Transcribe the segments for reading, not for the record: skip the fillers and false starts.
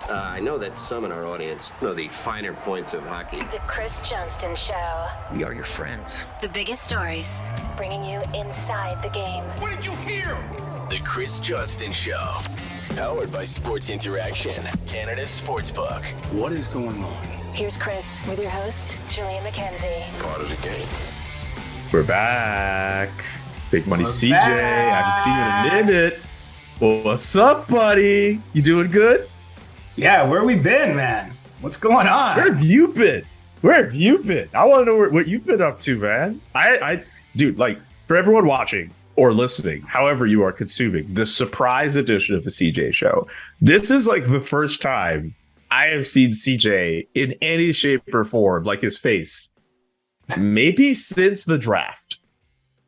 I know that some in our audience know the finer points of hockey. The Chris Johnston Show. We are your friends. The biggest stories, bringing you inside the game. What did you hear? The Chris Johnston Show. Powered by Sports Interaction, Canada's sportsbook. What is going on? Here's Chris with your host, Julian McKenzie. Part of the game. We're back. Big Money CJ. I haven't seen you in a minute. Well, what's up, buddy? You doing good? Yeah, where we been, man? What's going on? Where have you been? I want to know what you've been up to, man. Dude, like, for everyone watching or listening, however you are consuming the surprise edition of the CJ Show, this is like the first time I have seen CJ in any shape or form, like his face, maybe since the draft.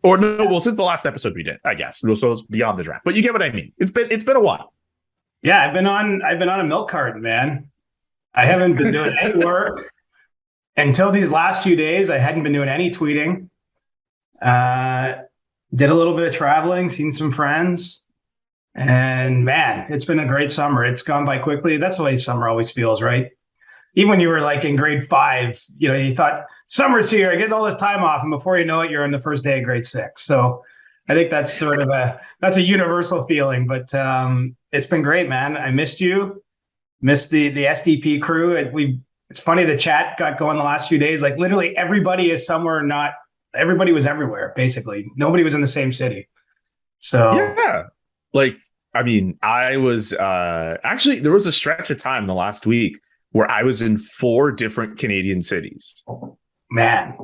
Or no, well, since the last episode we did, I guess. So it's beyond the draft. But you get what I mean. It's been a while. Yeah, I've been on a milk carton, man. I haven't been doing any work until these last few days. I hadn't been doing any tweeting. Did a little bit of traveling, seen some friends, and man, it's been a great summer. It's gone by quickly. That's the way summer always feels, right? Even when you were like in grade 5, you thought summer's here, I get all this time off, and before you know it, you're on the first day of grade 6. So I think that's sort of a universal feeling, but it's been great, man. I missed you, missed the SDP crew. It's funny, the chat got going the last few days. Like literally everybody is somewhere, not everybody was everywhere. Basically, nobody was in the same city. So yeah, like I mean, I was actually there was a stretch of time the last week where I was in 4 different Canadian cities. Man,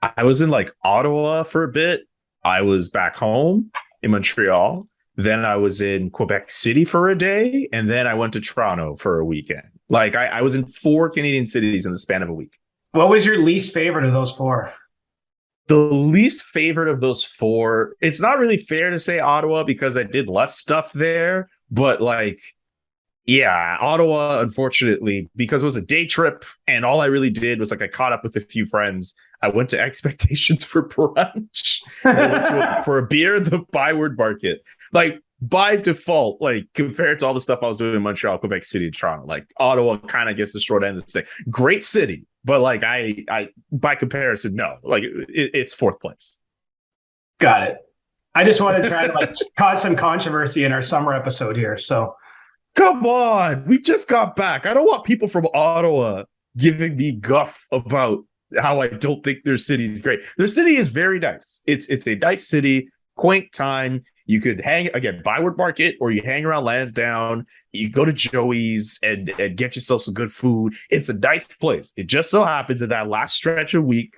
I was in like Ottawa for a bit. I was back home in Montreal. Then I was in Quebec City for a day. And then I went to Toronto for a weekend. Like I was in 4 Canadian cities in the span of a week. What was your least favorite of those 4? The least favorite of those 4, it's not really fair to say Ottawa because I did less stuff there. But like, yeah, Ottawa, unfortunately, because it was a day trip and all I really did was like I caught up with a few friends. I went to Expectations for brunch. I went for a beer at the Byward Market. Like by default, like compared to all the stuff I was doing in Montreal, Quebec City, and Toronto, like Ottawa kind of gets the short end of the stick. Great city, but like I by comparison, no, like it's 4th place. Got it. I just want to try to like cause some controversy in our summer episode here. So come on, we just got back. I don't want people from Ottawa giving me guff about how I don't think their city is great. Their city is very nice. It's a nice city, quaint time. You could hang, again, Byward Market, or you hang around Lansdowne. You go to Joey's and get yourself some good food. It's a nice place. It just so happens that last stretch of week,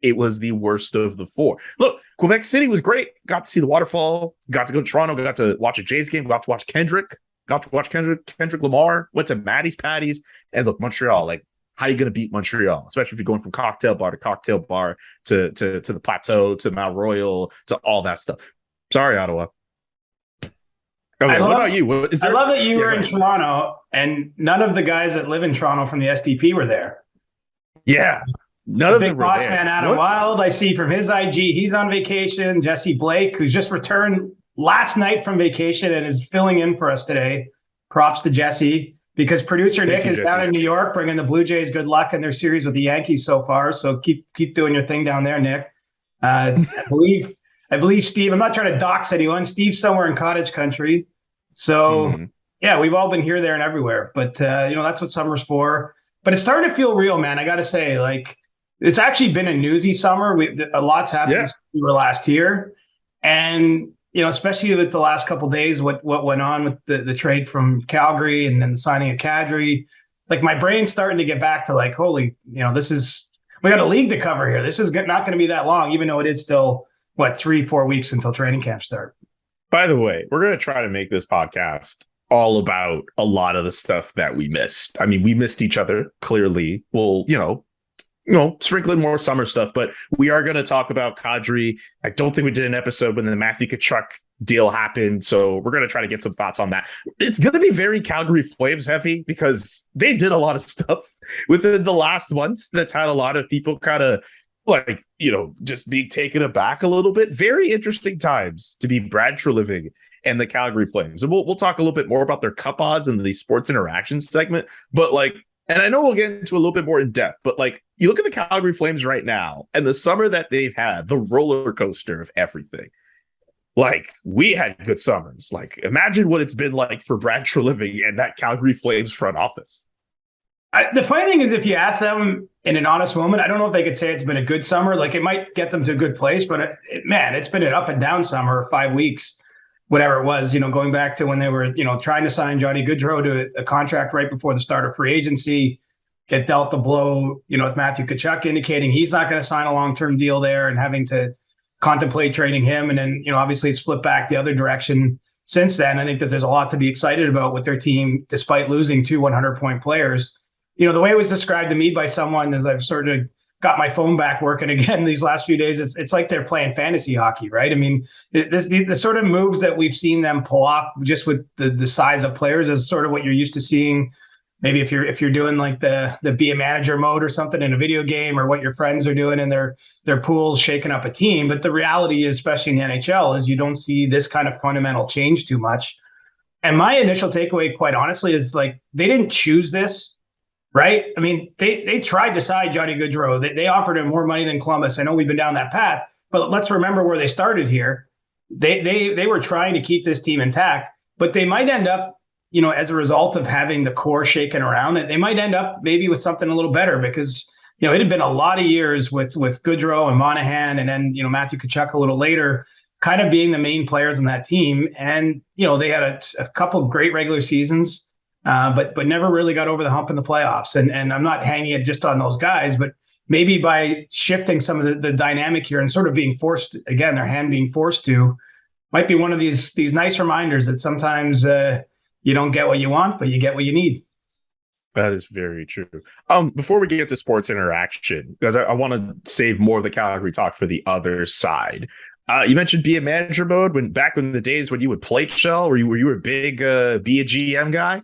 it was the worst of the 4. Look, Quebec City was great. Got to see the waterfall. Got to go to Toronto. Got to watch a Jays game. Got to watch Kendrick. Kendrick Lamar. Went to Maddie's Patties. And look, Montreal, like, how are you going to beat Montreal? Especially if you're going from cocktail bar to cocktail bar to the Plateau, to Mount Royal, to all that stuff. Sorry, Ottawa. Okay, what about you? I love that you were in Toronto and none of the guys that live in Toronto from the SDP were there. Yeah. None of them were there. Big boss man Adam Wild, I see from his IG, he's on vacation. Jesse Blake, who's just returned last night from vacation and is filling in for us today. Props to Jesse. Because producer Nick is down in New York, bringing the Blue Jays good luck in their series with the Yankees so far. So keep doing your thing down there, Nick. I believe Steve. I'm not trying to dox anyone. Steve's somewhere in cottage country. So yeah, we've all been here, there, and everywhere. But that's what summer's for. But it's starting to feel real, man. I got to say, like it's actually been a newsy summer. A lot's happened since we were last here, and especially with the last couple of days, what went on with the trade from Calgary and then the signing of Kadri, like my brain's starting to get back to like, holy, we got a league to cover here. This is not going to be that long, even though it is still 3-4 weeks until training camp start. By the way, we're going to try to make this podcast all about a lot of the stuff that we missed. I mean, we missed each other, clearly. Well, sprinkle in more summer stuff, but we are going to talk about Kadri. I don't think we did an episode when the Matthew Tkachuk deal happened, so we're going to try to get some thoughts on that. It's going to be very Calgary Flames heavy because they did a lot of stuff within the last month that's had a lot of people kind of like, just being taken aback a little bit. Very interesting times to be Brad Treliving and the Calgary Flames. And we'll talk a little bit more about their cup odds in the sports interaction segment. But like, and I know we'll get into a little bit more in depth, but like, you look at the Calgary Flames right now and the summer that they've had, the roller coaster of everything. Like, we had good summers. Like, imagine what it's been like for Brad Treliving and that Calgary Flames front office. The funny thing is, if you ask them in an honest moment, I don't know if they could say it's been a good summer. Like, it might get them to a good place, but man, it's been an up and down summer, 5 weeks, whatever it was, going back to when they were, trying to sign Johnny Gaudreau to a contract right before the start of free agency, get dealt the blow, with Matthew Tkachuk indicating he's not going to sign a long-term deal there and having to contemplate trading him. And then, obviously it's flipped back the other direction since then. I think that there's a lot to be excited about with their team, despite losing 2 100-point players. The way it was described to me by someone as I've sort of got my phone back working again these last few days, it's like they're playing fantasy hockey, right? I mean, the sort of moves that we've seen them pull off just with the size of players is sort of what you're used to seeing. Maybe if you're doing like the be a manager mode or something in a video game, or what your friends are doing in their pools, shaking up a team. But the reality is, especially in the NHL, is you don't see this kind of fundamental change too much. And my initial takeaway, quite honestly, is like, they didn't choose this, right? I mean, they tried to sign Johnny Gaudreau. They offered him more money than Columbus. I know we've been down that path, but let's remember where they started here. They were trying to keep this team intact, but they might end up, as a result of having the core shaken around, that they might end up maybe with something a little better, because, it had been a lot of years with Huberdeau and Monahan, and then, Matthew Tkachuk a little later, kind of being the main players in that team. And, they had a couple of great regular seasons, but never really got over the hump in the playoffs. And I'm not hanging it just on those guys, but maybe by shifting some of the dynamic here and sort of being forced, again, their hand being forced to, might be one of these nice reminders that sometimes, you don't get what you want, but you get what you need. That is very true. Before we get to sports interaction, because I want to save more of the Calgary talk for the other side. You mentioned be a manager mode back in the days when you would play shell. Were you a big be a GM guy?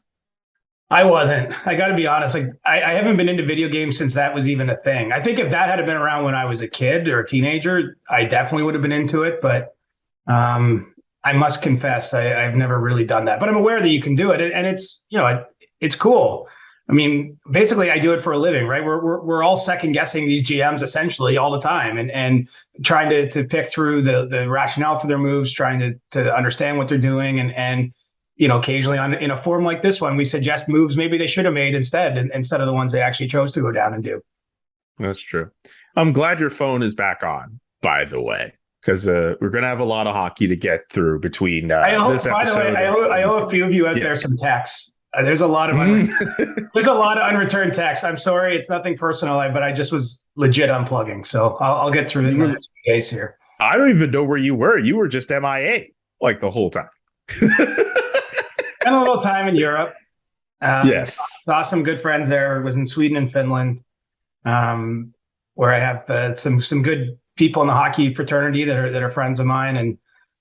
I wasn't. I got to be honest. Like, I haven't been into video games since that was even a thing. I think if that had been around when I was a kid or a teenager, I definitely would have been into it. But I must confess, I've never really done that, but I'm aware that you can do it, and it's it's cool. I mean, basically, I do it for a living, right? We're all second guessing these GMs essentially all the time, and trying to pick through the rationale for their moves, trying to understand what they're doing, and occasionally in a forum like this one, we suggest moves maybe they should have made instead of the ones they actually chose to go down and do. That's true. I'm glad your phone is back on, by the way, because we're going to have a lot of hockey to get through between this episode. By the way, I owe a few of you out there some texts. There's a lot of unreturned texts. I'm sorry, it's nothing personal, but I just was legit unplugging. So I'll get through the next few days here. I don't even know where you were. You were just MIA like the whole time. Spent a little time in Europe. Yes, saw some good friends there. Was in Sweden and Finland, where I have some good people in the hockey fraternity that are friends of mine, and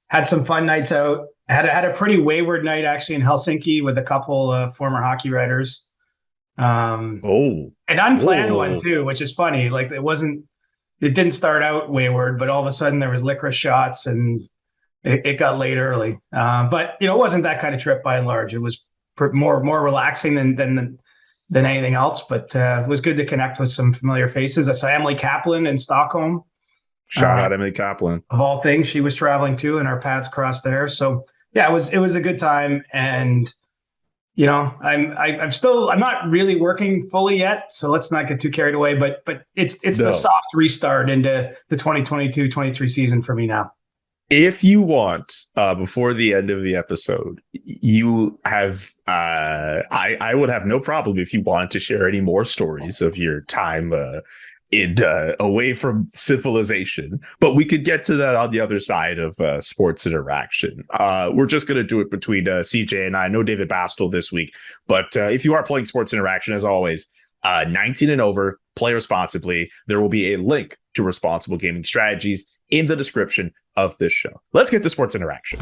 had some fun nights out. Had a pretty wayward night actually in Helsinki with a couple of former hockey writers. An unplanned one too, which is funny. Like it didn't start out wayward, but all of a sudden there was licorice shots and it got late early. But it wasn't that kind of trip by and large. It was more relaxing than anything else. But it was good to connect with some familiar faces. I saw Emily Kaplan in Stockholm. Shout out Emily Kaplan. Of all things, she was traveling too, and our paths crossed there. So yeah, it was a good time. And I'm not really working fully yet, so let's not get too carried away. But it's the soft restart into the 2022-23 season for me now. If you want, before the end of the episode, you have, I would have no problem if you want to share any more stories of your time away from civilization, but we could get to that on the other side of sports interaction. We're just going to do it between CJ and I. No David Bastel this week, but if you are playing sports interaction, as always, 19 and over, play responsibly. There will be a link to responsible gaming strategies in the description of this show. Let's get to sports interaction.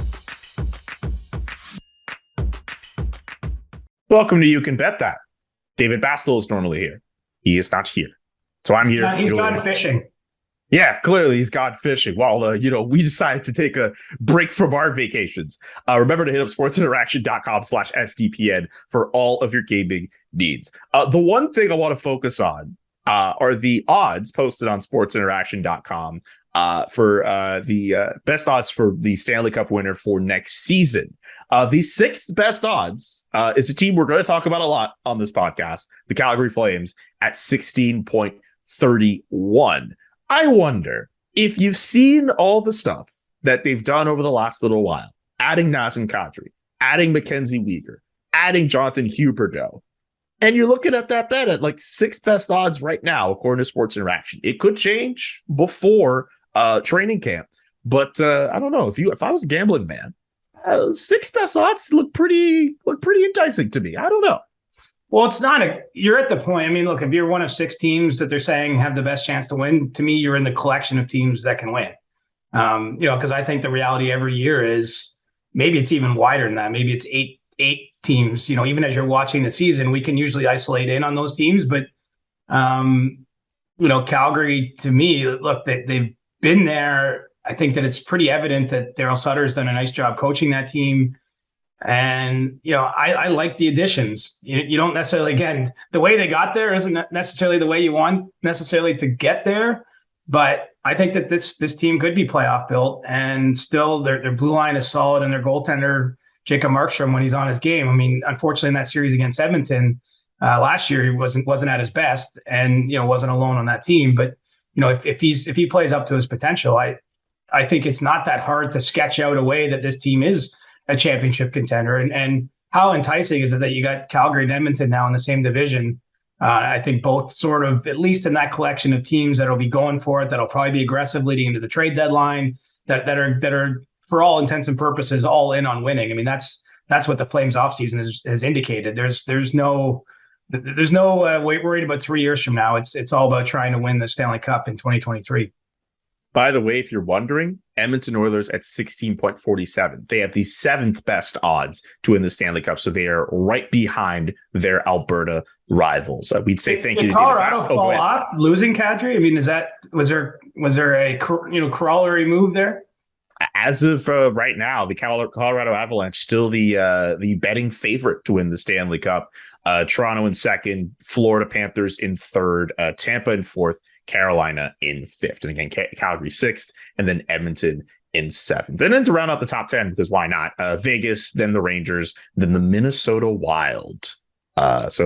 Welcome to You Can Bet That. David Bastel is normally here. He is not here. So I'm here. He's gone fishing. Yeah, clearly he's gone fishing while, we decided to take a break from our vacations. Remember to hit up sportsinteraction.com/SDPN for all of your gaming needs. The one thing I want to focus on are the odds posted on sportsinteraction.com for the best odds for the Stanley Cup winner for next season. The sixth best odds is a team we're going to talk about a lot on this podcast, the Calgary Flames, at 16.31. I wonder if you've seen all the stuff that they've done over the last little while, adding Nazem Kadri, adding Mackenzie Weegar, adding Jonathan Huberdeau, and you're looking at that bet at like sixth best odds right now, according to Sports Interaction. It could change before training camp, but I don't know. If I was a gambling man, sixth best odds look pretty enticing to me. I don't know. Well, you're at the point. I mean, look, if you're one of six teams that they're saying have the best chance to win, to me, you're in the collection of teams that can win. Because I think the reality every year is maybe it's even wider than that. Maybe it's eight teams. Even as you're watching the season, we can usually isolate in on those teams. But, Calgary, to me, look, they've been there. I think that it's pretty evident that Daryl Sutter's done a nice job coaching that team. And, I like the additions. You don't necessarily, again, the way they got there isn't necessarily the way you want necessarily to get there. But I think that this team could be playoff built, and still their blue line is solid, and their goaltender, Jacob Markstrom, when he's on his game. I mean, unfortunately, in that series against Edmonton last year, he wasn't at his best, and wasn't alone on that team. But if he plays up to his potential, I think it's not that hard to sketch out a way that this team is a championship contender. And how enticing is it that you got Calgary and Edmonton now in the same division? I think both sort of, at least in that collection of teams that'll be going for it, that'll probably be aggressive leading into the trade deadline, that are for all intents and purposes all in on winning. I mean, that's what the Flames offseason has indicated. There's no worried about 3 years from now. It's all about trying to win the Stanley Cup in 2023. By the way, if you're wondering, Edmonton Oilers at 16.47. They have the seventh best odds to win the Stanley Cup, so they are right behind their Alberta rivals. We'd say thank you to Colorado fall off losing Kadri. I mean, was there a corollary move there? As of right now, the Colorado Avalanche still the betting favorite to win the Stanley Cup. Toronto in second, Florida Panthers in third, Tampa in fourth, Carolina in fifth, and again Calgary sixth, and then Edmonton in seventh. And then to round out the top 10, because why not? Vegas, then the Rangers, then the Minnesota Wild. Nice,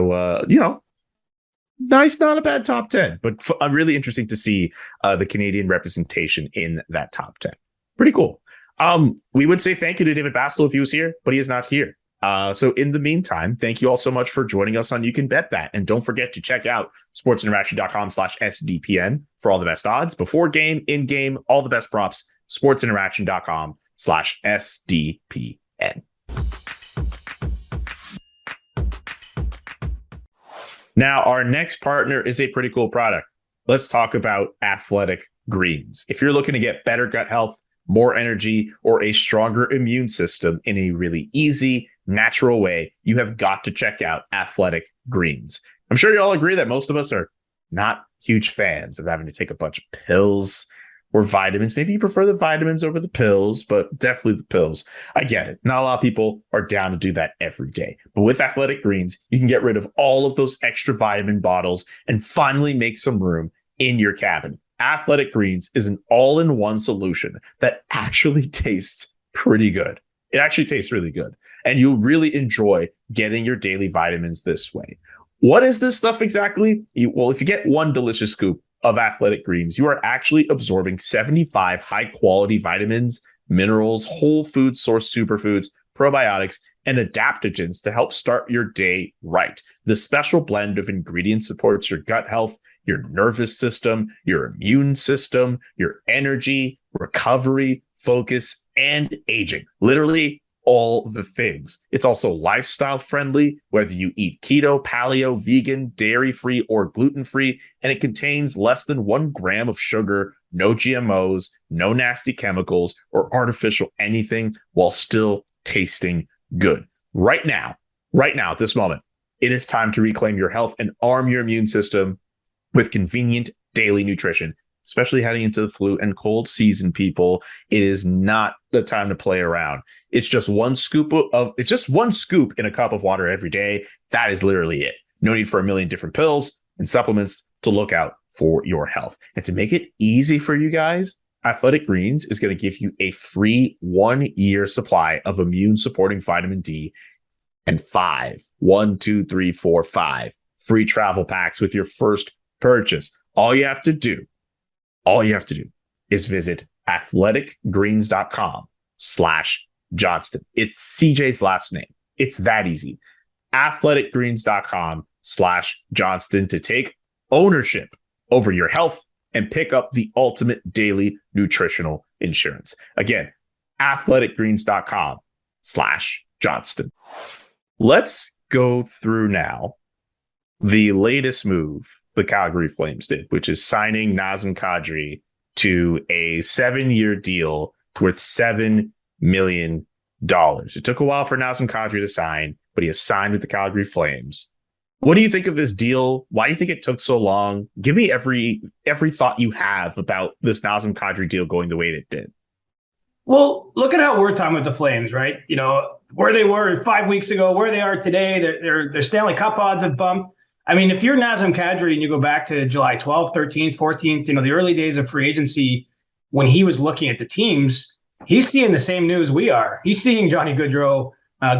not a bad top 10, but really interesting to see the Canadian representation in that top 10. Pretty cool. We would say thank you to David Bastel if he was here, but he is not here. So in the meantime, thank you all so much for joining us on You Can Bet That. And don't forget to check out sportsinteraction.com/SDPN for all the best odds before game, in game, all the best props, sportsinteraction.com/SDPN. Now, our next partner is a pretty cool product. Let's talk about Athletic Greens. If you're looking to get better gut health, more energy, or a stronger immune system in a really easy, natural way, you have got to check out Athletic Greens. I'm sure you all agree that most of us are not huge fans of having to take a bunch of pills or vitamins. Maybe you prefer the vitamins over the pills, but definitely the pills. I get it. Not a lot of people are down to do that every day. But with Athletic Greens, you can get rid of all of those extra vitamin bottles and finally make some room in your cabin. Athletic Greens is an all-in-one solution that actually tastes pretty good. It actually tastes really good. And you'll really enjoy getting your daily vitamins this way. What is this stuff exactly? Well, if you get one delicious scoop of Athletic Greens, you are actually absorbing 75 high-quality vitamins, minerals, whole food source superfoods, probiotics, and adaptogens to help start your day right. The special blend of ingredients supports your gut health, your nervous system, your immune system, your energy, recovery, focus, and aging. Literally all the things. It's also lifestyle friendly, whether you eat keto, paleo, vegan, dairy-free, or gluten-free, and it contains less than 1 gram of sugar, no GMOs, no nasty chemicals, or artificial anything, while still tasting good. Right now, at this moment, it is time to reclaim your health and arm your immune system with convenient daily nutrition. especially heading into the flu and cold season, people. It is not the time to play around. It's just one scoop in a cup of water every day. That is literally it. No need for a million different pills and supplements to look out for your health. And to make it easy for you guys, Athletic Greens is going to give you a free 1-year supply of immune supporting vitamin D and 5 free travel packs with your first purchase. All you have to do is visit athleticgreens.com/Johnston. It's CJ's last name. It's that easy. athleticgreens.com/Johnston to take ownership over your health and pick up the ultimate daily nutritional insurance. Again, athleticgreens.com/Johnston. Let's go through now the latest move the Calgary Flames did, which is signing Nazem Kadri to a 7-year deal worth $7 million. It took a while for Nazem Kadri to sign, but he has signed with the Calgary Flames. What do you think of this deal? Why do you think it took so long? Give me every thought you have about this Nazem Kadri deal going the way it did. Well, look at how we're talking with the Flames, right? You know, where they were 5 weeks ago, where they are today, their Stanley Cup odds have bumped. I mean, if you're Nazem Kadri and you go back to July 12th, 13th, 14th, you know, the early days of free agency, when he was looking at the teams, he's seeing the same news we are. He's seeing Johnny Gaudreau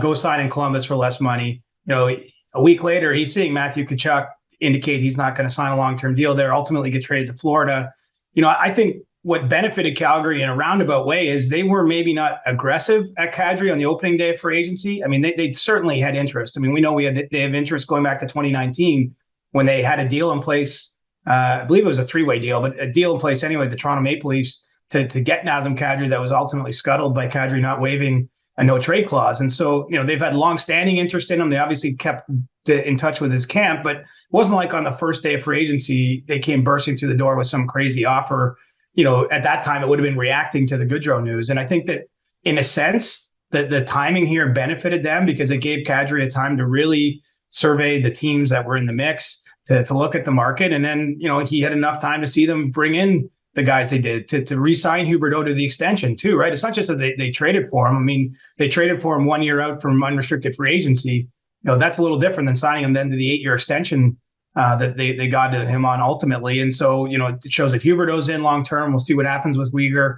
go sign in Columbus for less money. You know, a week later, he's seeing Matthew Tkachuk indicate he's not going to sign a long-term deal there, ultimately get traded to Florida. You know, I think what benefited Calgary in a roundabout way is they were maybe not aggressive at Kadri on the opening day of free agency. I mean, they certainly had interest. I mean, we know they have interest going back to 2019 when they had a deal in place. I believe it was a 3-way deal, but a deal in place anyway, the Toronto Maple Leafs to get Nazem Kadri that was ultimately scuttled by Kadri not waiving a no trade clause. And so, you know, they've had long-standing interest in him. They obviously kept in touch with his camp, but it wasn't like on the first day of free agency, they came bursting through the door with some crazy offer. You know, at that time, it would have been reacting to the Gaudreau news. And I think that in a sense, the timing here benefited them because it gave Kadri a time to really survey the teams that were in the mix, to look at the market. And then, you know, he had enough time to see them bring in the guys they did to re-sign Huberdeau to the extension too, right? It's not just that they traded for him. I mean, they traded for him 1 year out from unrestricted free agency. You know, that's a little different than signing him then to the 8-year extension that they got to him on ultimately. And so, you know, it shows that Huberdeau's in long-term. We'll see what happens with Weegar.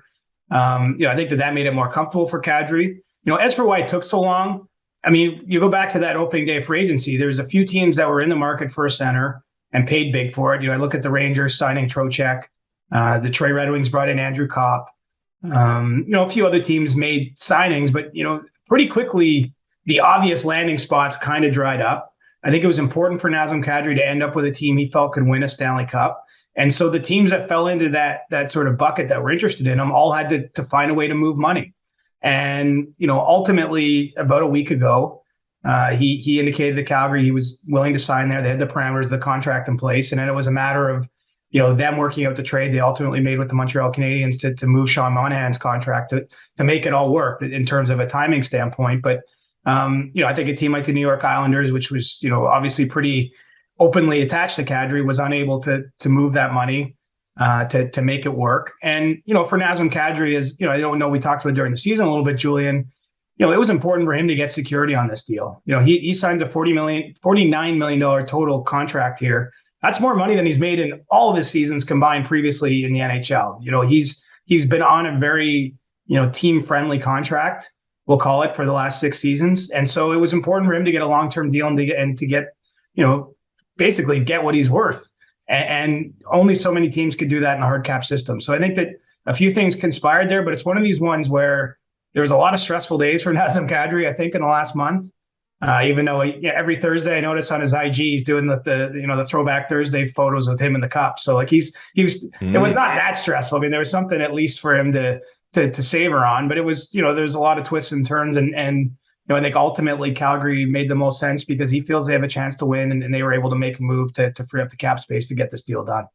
You know, I think that made it more comfortable for Kadri. You know, as for why it took so long, I mean, you go back to that opening day of free agency, there's a few teams that were in the market for a center and paid big for it. You know, I look at the Rangers signing Trocheck. The Detroit Red Wings brought in Andrew Kopp. You know, a few other teams made signings, but, you know, pretty quickly, the obvious landing spots kind of dried up. I think it was important for Nazem Kadri to end up with a team he felt could win a Stanley Cup. And so the teams that fell into that sort of bucket that were interested in him all had to find a way to move money. And, you know, ultimately, about a week ago, he indicated to Calgary he was willing to sign there. They had the parameters of the contract in place. And then it was a matter of, you know, them working out the trade they ultimately made with the Montreal Canadiens to move Sean Monahan's contract to make it all work in terms of a timing standpoint. But, you know, I think a team like the New York Islanders, which was, you know, obviously pretty openly attached to Kadri, was unable to move that money to make it work. And, you know, for Nazem Kadri, is, you know, I don't know, we talked about it during the season a little bit, Julian. You know, it was important for him to get security on this deal. You know, he signs a $49 million total contract here. That's more money than he's made in all of his seasons combined previously in the NHL. You know, he's been on a very, you know, team-friendly contract, we'll call it, for the last 6 seasons. And so it was important for him to get a long-term deal and to get, you know, basically get what he's worth. And only so many teams could do that in a hard cap system. So I think that a few things conspired there, but it's one of these ones where there was a lot of stressful days for Nazem Kadri, I think, in the last month. Even though every Thursday I notice on his IG he's doing the Throwback Thursday photos with him in the cup. So like he was it was not that stressful. I mean, there was something at least for him to savor on, but it was, you know, there's a lot of twists and turns and you know, I think ultimately Calgary made the most sense because he feels they have a chance to win and they were able to make a move to free up the cap space to get this deal done.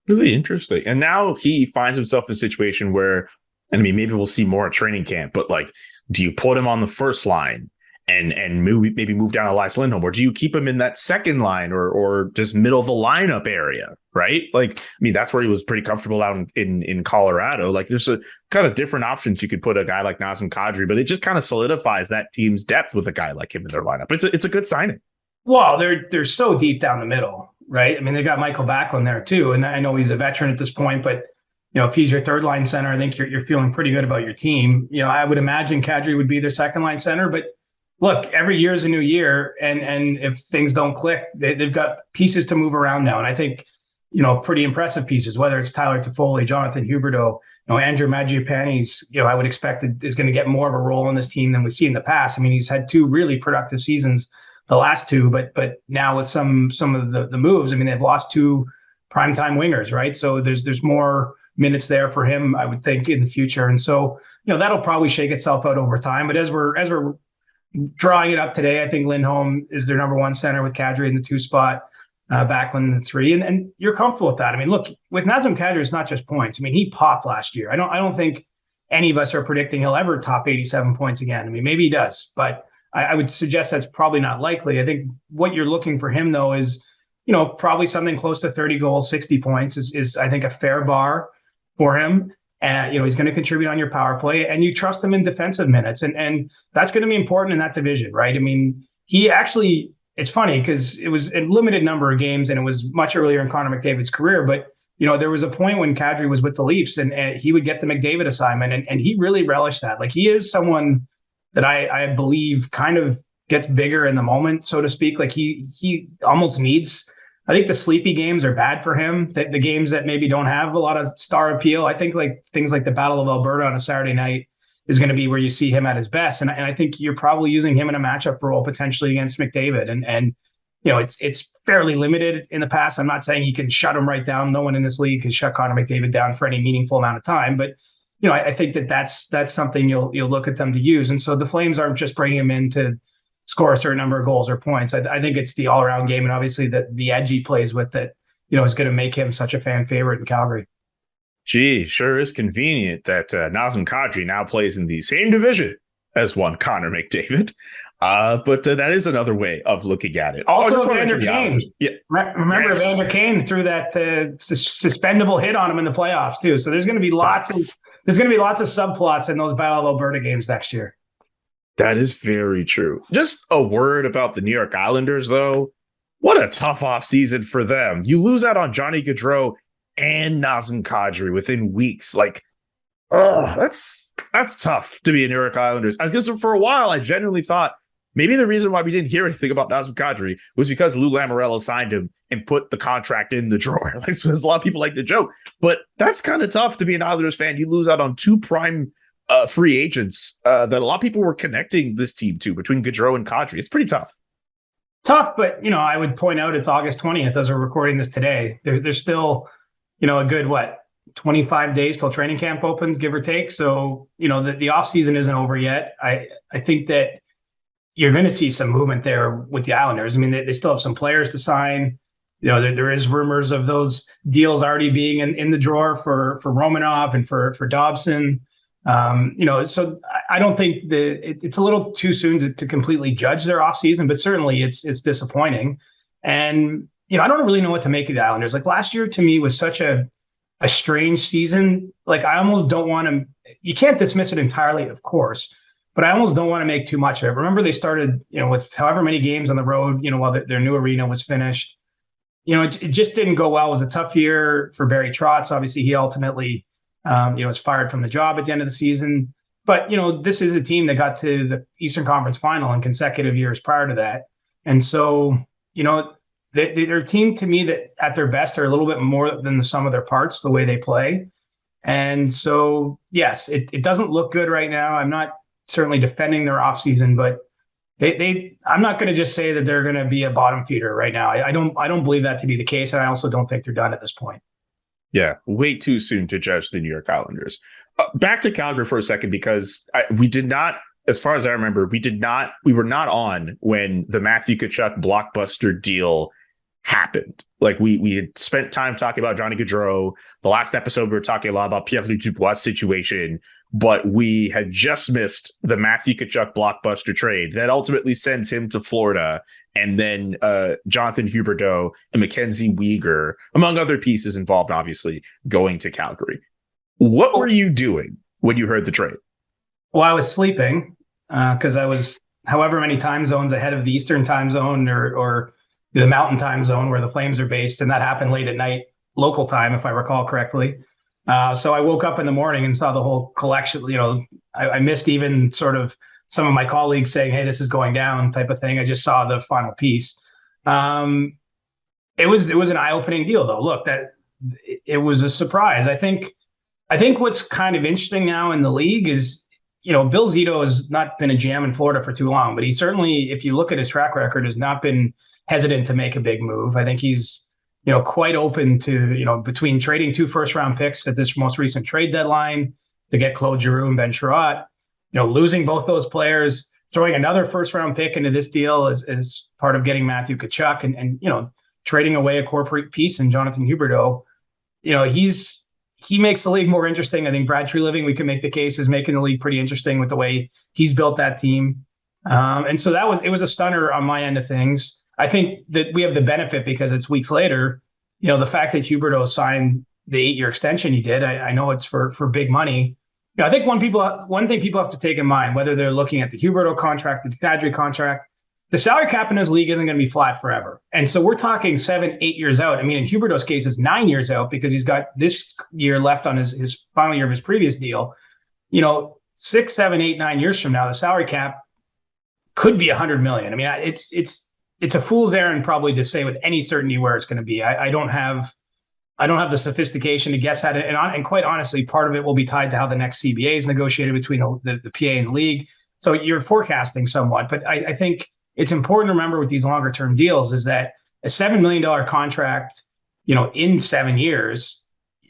Really interesting. And now he finds himself in a situation where, and I mean, maybe we'll see more at training camp, but like, do you put him on the first line and maybe move down Elias Lindholm, or do you keep him in that second line or just middle of the lineup area, right? Like, I mean, that's where he was pretty comfortable out in Colorado. Like, there's a kind of different options. You could put a guy like Nazem Kadri, but it just kind of solidifies that team's depth with a guy like him in their lineup. It's a good signing. Well, they're so deep down the middle, right? I mean, they got Michael Backlund there too, and I know he's a veteran at this point, but if he's your third line center, I think you're feeling pretty good about your team. I would imagine Kadri would be their second line center, but look, every year is a new year, and if things don't click, they've got pieces to move around now, and I think pretty impressive pieces. Whether it's Tyler Toffoli, Jonathan Huberdeau, Andrew Mangiapane's, I would expect is going to get more of a role in this team than we've seen in the past. I mean, he's had 2 really productive seasons, the last 2, but now with some of the moves, I mean, they've lost 2 primetime wingers, right? So there's more minutes there for him, I would think, in the future, and so that'll probably shake itself out over time. But as we're drawing it up today, I think Lindholm is their number 1 center with Kadri in the 2 spot, Backlund in the 3, and you're comfortable with that. I mean, look, with Nazem Kadri, it's not just points. I mean, he popped last year. I don't think any of us are predicting he'll ever top 87 points again. I mean, maybe he does, but I would suggest that's probably not likely. I think what you're looking for him, though, is probably something close to 30 goals, 60 points is I think a fair bar for him. And he's going to contribute on your power play, and you trust him in defensive minutes, and that's going to be important in that division, right? I mean, he actually, it's funny because it was a limited number of games, and it was much earlier in Connor McDavid's career, but there was a point when Kadri was with the Leafs, and he would get the McDavid assignment, and he really relished that. Like, he is someone that I believe kind of gets bigger in the moment, so to speak. Like, he almost needs. I think the sleepy games are bad for him. The games that maybe don't have a lot of star appeal. I think like things like the Battle of Alberta on a Saturday night is going to be where you see him at his best. And I think you're probably using him in a matchup role potentially against McDavid. And it's fairly limited in the past. I'm not saying he can shut him right down. No one in this league can shut Connor McDavid down for any meaningful amount of time. But I think that's something you'll look at them to use. And so the Flames aren't just bringing him in to score a certain number of goals or points. I think it's the all-around game, and obviously the edge he plays with that, is going to make him such a fan favorite in Calgary. Gee, sure is convenient that Nazem Kadri now plays in the same division as one Connor McDavid. But that is another way of looking at it. Also, Vander Kane. Yeah. Remember, yes. Vander Kane threw that suspendable hit on him in the playoffs too. So there's going to be lots of subplots in those Battle of Alberta games next year. That is very true. Just a word about the New York Islanders, though. What a tough offseason for them. You lose out on Johnny Gaudreau and Nazem Kadri within weeks. Like, that's tough to be a New York Islanders. I guess for a while, I genuinely thought maybe the reason why we didn't hear anything about Nazem Kadri was because Lou Lamoriello signed him and put the contract in the drawer. Like, so a lot of people like to joke, but that's kind of tough to be an Islanders fan. You lose out on 2 prime free agents that a lot of people were connecting this team to between Gaudreau and Kadri. It's pretty tough. But I would point out it's August 20th as we're recording this today. There's still, a good 25 days till training camp opens, give or take. So the off season isn't over yet. I think that you're going to see some movement there with the Islanders. I mean, they still have some players to sign. There is rumors of those deals already being in the drawer for Romanov and for Dobson. So I don't think it's a little too soon to completely judge their offseason, but certainly it's disappointing. And, I don't really know what to make of the Islanders. Like, last year to me was such a strange season. Like, I almost don't want to, you can't dismiss it entirely, of course, but I almost don't want to make too much of it. Remember, they started, with however many games on the road, while their new arena was finished. It just didn't go well. It was a tough year for Barry Trotz. Obviously, he ultimately was fired from the job at the end of the season. But, this is a team that got to the Eastern Conference Final in consecutive years prior to that. And so, they're a team to me that at their best are a little bit more than the sum of their parts, the way they play. And so, yes, it doesn't look good right now. I'm not certainly defending their offseason, but I'm not going to just say that they're going to be a bottom feeder right now. I don't believe that to be the case. And I also don't think they're done at this point. Yeah, way too soon to judge the New York Islanders. Back to Calgary for a second, because we did not, as far as I remember, we were not on when the Matthew Tkachuk blockbuster deal happened. Like, we had spent time talking about Johnny Gaudreau. The last episode, we were talking a lot about Pierre-Luc Dubois' situation. but we had just missed the Matthew Tkachuk blockbuster trade that ultimately sends him to Florida, and then Jonathan Huberdeau and Mackenzie Weegar, among other pieces involved, obviously, going to Calgary. What were you doing when you heard the trade? Well, I was sleeping because I was however many time zones ahead of the Eastern time zone or the Mountain time zone where the Flames are based, and that happened late at night, local time, if I recall correctly. So I woke up in the morning and saw the whole collection. I missed even sort of some of my colleagues saying, "Hey, this is going down," type of thing. I just saw the final piece. It was an eye-opening deal, though. Look, that it was a surprise. I think what's kind of interesting now in the league is, Bill Zito has not been a GM in Florida for too long, but he certainly, if you look at his track record, has not been hesitant to make a big move. I think he's quite open to, between trading 2 first-round picks at this most recent trade deadline to get Claude Giroux and Ben Sherratt, losing both those players, throwing another first-round pick into this deal as part of getting Matthew Tkachuk and trading away a corporate piece in Jonathan Huberdeau. He makes the league more interesting. I think Brad Treliving, we can make the case, is making the league pretty interesting with the way he's built that team. And so it was a stunner on my end of things. I think that we have the benefit because it's weeks later, the fact that Huberdeau signed the 8-year extension he did, I know it's for big money. I think one thing people have to take in mind, whether they're looking at the Huberdeau contract, the Kadri contract, the salary cap in this league isn't going to be flat forever. And so we're talking 7-8 years out. I mean, in Huberdeau's case, it's 9 years out because he's got this year left on his final year of his previous deal. 6, 7, 8, 9 years from now, the salary cap could be $100 million. I mean, it's a fool's errand probably to say with any certainty where it's going to be. I don't have the sophistication to guess at it. And quite honestly, part of it will be tied to how the next CBA is negotiated between the PA and the league. So you're forecasting somewhat. But I think it's important to remember with these longer term deals is that a $7 million contract, in 7 years,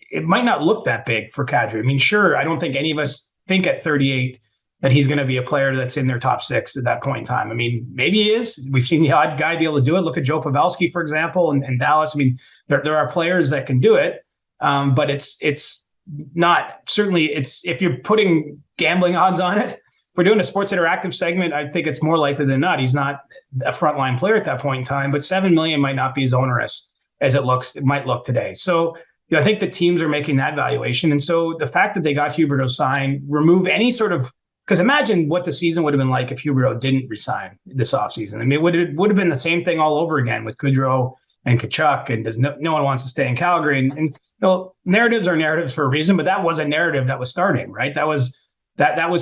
it might not look that big for Kadri. I mean, sure, I don't think any of us think at 38 that he's going to be a player that's in their top 6 at that point in time. I mean, maybe he is. We've seen the odd guy be able to do it. Look at Joe Pavelski, for example, and Dallas. I mean, there are players that can do it, but it's not, certainly if you're putting gambling odds on it, if we're doing a sports interactive segment, I think it's more likely than not he's not a frontline player at that point in time, but $7 million might not be as onerous as it might look today. So I think the teams are making that valuation. And so the fact that they got Huberdeau signed, remove any sort of, because imagine what the season would have been like if Huberdeau didn't resign this offseason. I mean, it would have been the same thing all over again with Gaudreau and Tkachuk, and no one wants to stay in Calgary. And narratives are narratives for a reason, but that was a narrative that was starting, right? That was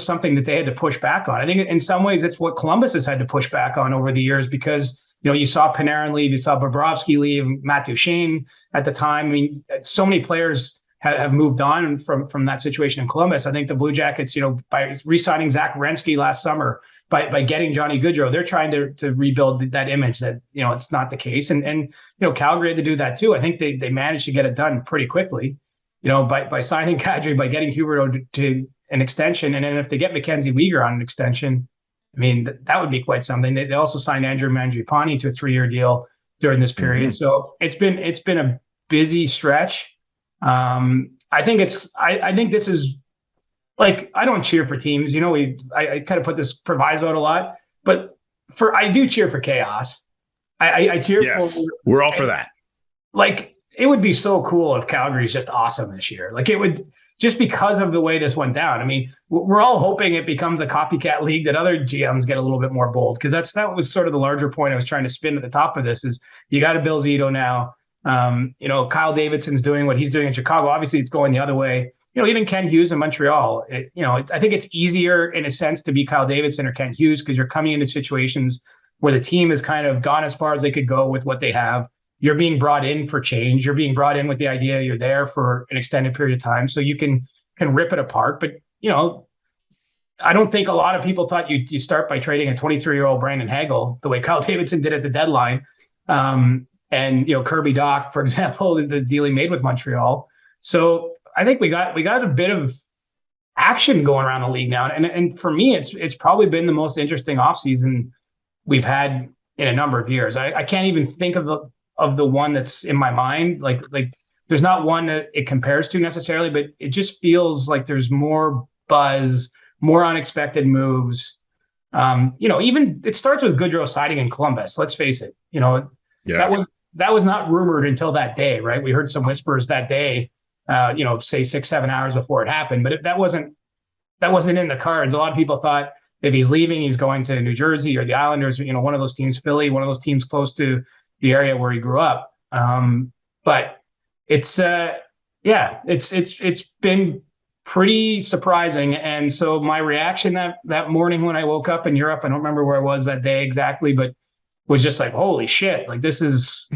something that they had to push back on. I think in some ways it's what Columbus has had to push back on over the years because, you saw Panarin leave, you saw Bobrovsky leave, Matt Duchene at the time. I mean, so many players have moved on from that situation in Columbus. I think the Blue Jackets, by re-signing Zach Werenski last summer, by getting Johnny Gaudreau, they're trying to rebuild that image that, it's not the case. And Calgary had to do that too. I think they managed to get it done pretty quickly, by signing Kadri, by getting Huberdeau to an extension. And then if they get Mackenzie Weegar on an extension, I mean, that would be quite something. They also signed Andrew Mangiapane to a 3-year deal during this period. Mm-hmm. So it's been a busy stretch. I think this is like, I don't cheer for teams, I kind of put this proviso out a lot, but I do cheer for chaos. I cheer for, we're all for that. Like, it would be so cool if Calgary's just awesome this year. Like, it would, just because of the way this went down. I mean, we're all hoping it becomes a copycat league, that other GMs get a little bit more bold, because that was sort of the larger point I was trying to spin at the top of this is you got a Bill Zito now. Kyle Davidson's doing what he's doing in Chicago. Obviously, it's going the other way. Even Ken Hughes in Montreal. I think it's easier in a sense to be Kyle Davidson or Ken Hughes because you're coming into situations where the team has kind of gone as far as they could go with what they have. You're being brought in for change. You're being brought in with the idea you're there for an extended period of time, so you can rip it apart. But I don't think a lot of people thought you start by trading a 23-year-old Brandon Hagel the way Kyle Davidson did at the deadline. And Kirby Dach, for example, the deal he made with Montreal. So I think we got a bit of action going around the league now, and for me, it's probably been the most interesting offseason we've had in a number of years. I can't even think of the one that's in my mind. Like there's not one that it compares to necessarily, but it just feels like there's more buzz, more unexpected moves. Even it starts with Goodrow siding in Columbus. Let's face it. That was not rumored until that day, right? We heard some whispers that day, say 6-7 hours before it happened, but that wasn't in the cards. A lot of people thought if he's leaving, he's going to New Jersey or the Islanders, one of those teams, Philly, one of those teams close to the area where he grew up. But it's been pretty surprising. And so my reaction that morning when I woke up in Europe, I don't remember where I was that day exactly, but was just like, holy shit, like this is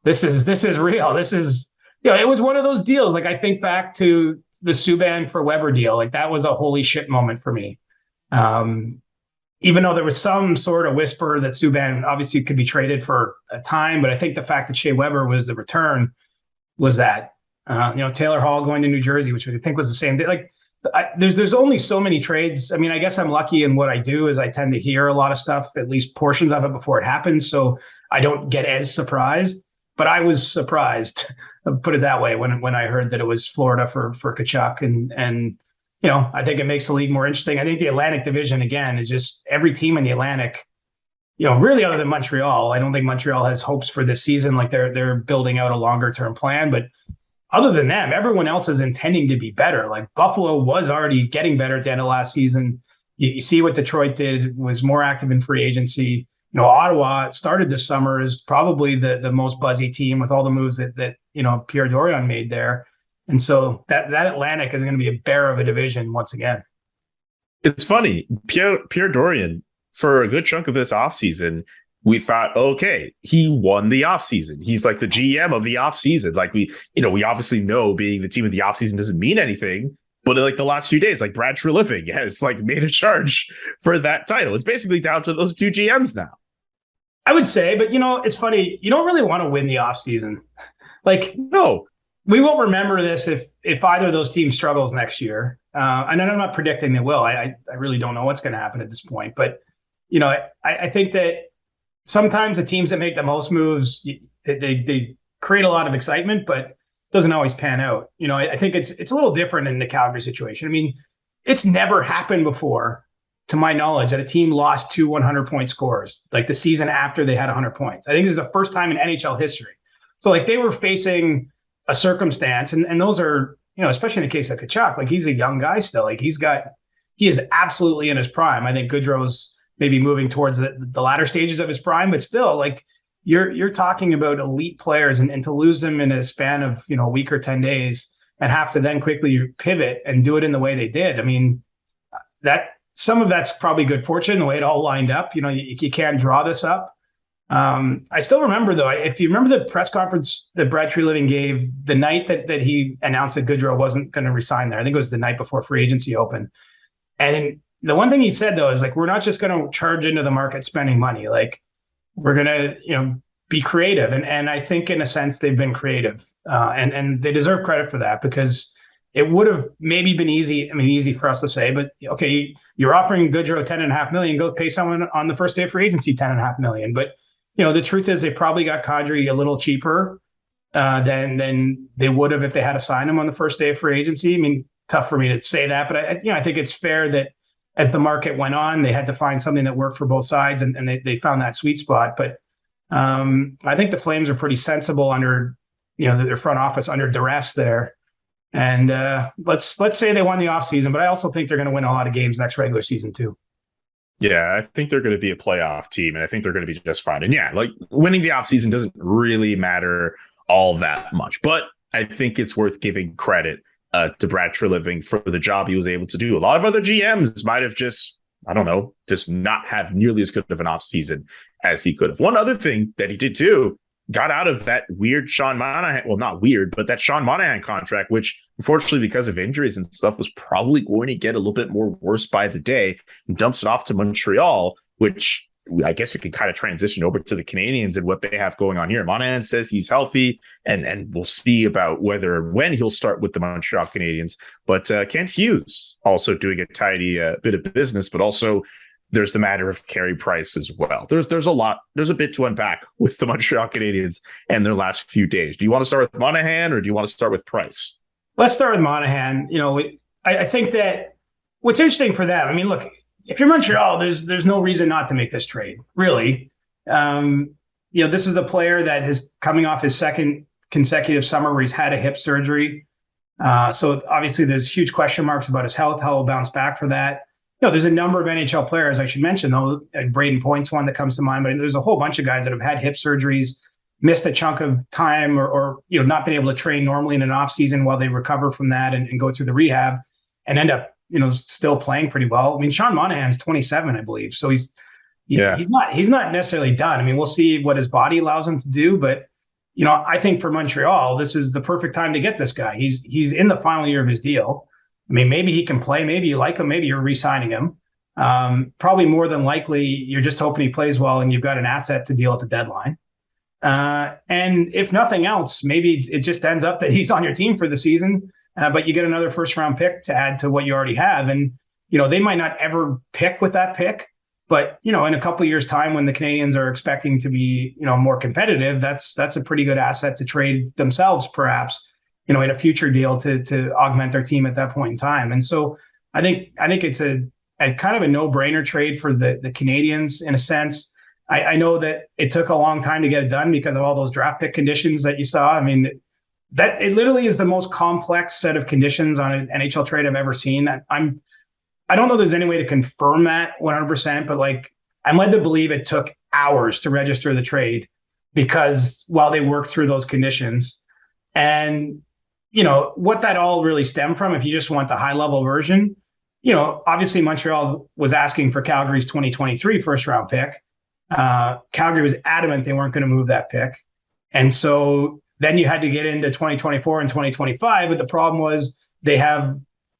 real. This is, it was one of those deals. Like I think back to the Subban for Weber deal. Like that was a holy shit moment for me. Even though there was some sort of whisper that Subban obviously could be traded for a time, but I think the fact that Shea Weber was the return was that, Taylor Hall going to New Jersey, which I think was the same day. Like there's only so many trades. I mean, I guess I'm lucky in what I do is I tend to hear a lot of stuff, at least portions of it before it happens. So I don't get as surprised, but I was surprised, put it that way, when I heard that it was Florida for Tkachuk and I think it makes the league more interesting. I think the Atlantic Division, again, is just every team in the Atlantic, really other than Montreal. I don't think Montreal has hopes for this season. Like they're building out a longer term plan. But other than them, everyone else is intending to be better. Like Buffalo was already getting better at the end of last season. You see what Detroit did, was more active in free agency. Ottawa started this summer as probably the most buzzy team with all the moves that Pierre Dorion made there. And so that Atlantic is going to be a bear of a division once again. It's funny. Pierre Dorion, for a good chunk of this offseason, we thought, okay, he won the offseason. He's like the GM of the offseason. Like we obviously know being the team of the offseason doesn't mean anything. But in like the last few days, like Brad Treliving has like made a charge for that title. It's basically down to those two GMs now. I would say, but it's funny. You don't really want to win the offseason. Like, no. We won't remember this if either of those teams struggles next year. And I'm not predicting they will. I really don't know what's going to happen at this point. But, I think that sometimes the teams that make the most moves, they create a lot of excitement, but it doesn't always pan out. I think it's a little different in the Calgary situation. I mean, it's never happened before, to my knowledge, that a team lost 2 100-point scores, like the season after they had 100 points. I think this is the first time in NHL history. So, like, they were facing a circumstance, and those are, especially in the case of Tkachuk, like he's a young guy still. Like he is absolutely in his prime. I think Goodrow's maybe moving towards the latter stages of his prime, but still, like you're talking about elite players, and to lose them in a span of a week or 10 days and have to then quickly pivot and do it in the way they did. I mean, that some of that's probably good fortune, the way it all lined up. You can't draw this up. I still remember, though, if you remember the press conference that Brad Treliving gave the night that he announced that Goodrow wasn't going to resign there. I think it was the night before free agency opened. And the one thing he said, though, is like, we're not just going to charge into the market spending money. Like, we're going to, be creative. And I think in a sense they've been creative, and they deserve credit for that, because it would have maybe been easy. I mean, easy for us to say, but okay, you're offering Goodrow $10.5 million, go pay someone on the first day of free agency $10.5 million. But the truth is they probably got Kadri a little cheaper than they would have if they had to sign him on the first day of free agency. I mean, tough for me to say that, but I think it's fair that as the market went on, they had to find something that worked for both sides, and they found that sweet spot. But I think the Flames are pretty sensible under, their front office under duress there. And let's say they won the offseason, but I also think they're going to win a lot of games next regular season too. Yeah, I think they're going to be a playoff team, and I think they're going to be just fine. And yeah, like winning the offseason doesn't really matter all that much, but I think it's worth giving credit to Brad Treliving for the job he was able to do. A lot of other GMs might have just not have nearly as good of an offseason as he could have. One other thing that he did too, got out of that weird Sean Monahan, well, not weird, but that Sean Monahan contract, which unfortunately because of injuries and stuff was probably going to get a little bit more worse by the day, and dumps it off to Montreal, which I guess we can kind of transition over to the Canadiens and what they have going on here. Monahan says he's healthy, and we'll see about when he'll start with the Montreal Canadiens. But Kent Hughes also doing a tidy bit of business, but also there's the matter of Carey Price as well. There's a bit to unpack with the Montreal Canadiens and their last few days. Do you want to start with Monahan or do you want to start with Price? Let's start with Monahan. I think that what's interesting for them, I mean, look, if you're Montreal, there's no reason not to make this trade, really. This is a player that is coming off his second consecutive summer where he's had a hip surgery. So obviously there's huge question marks about his health, how he'll bounce back for that. There's a number of NHL players I should mention, though. Braden Point's one that comes to mind, but there's a whole bunch of guys that have had hip surgeries, missed a chunk of time or not been able to train normally in an off season while they recover from that and go through the rehab and end up, still playing pretty well. I mean, Sean Monahan's 27, I believe. So he's not necessarily done. I mean, we'll see what his body allows him to do, but I think for Montreal, this is the perfect time to get this guy. He's in the final year of his deal. I mean, maybe he can play. Maybe you like him. Maybe you're re-signing him. Probably more than likely, you're just hoping he plays well and you've got an asset to deal at the deadline. And if nothing else, maybe it just ends up that he's on your team for the season, but you get another first-round pick to add to what you already have. And, they might not ever pick with that pick, but, in a couple of years' time when the Canadiens are expecting to be, more competitive, that's a pretty good asset to trade themselves, perhaps, in a future deal to augment their team at that point in time. And so I think it's a kind of a no-brainer trade for the Canadiens in a sense. I know that it took a long time to get it done because of all those draft pick conditions that you saw. I mean, that it literally is the most complex set of conditions on an NHL trade I've ever seen. I don't know there's any way to confirm that 100%, but I'm led to believe it took hours to register the trade because while they worked through those conditions. And what that all really stemmed from, if you just want the high level version, obviously Montreal was asking for Calgary's 2023 first round pick. Calgary was adamant they weren't going to move that pick. And so then you had to get into 2024 and 2025. But the problem was they have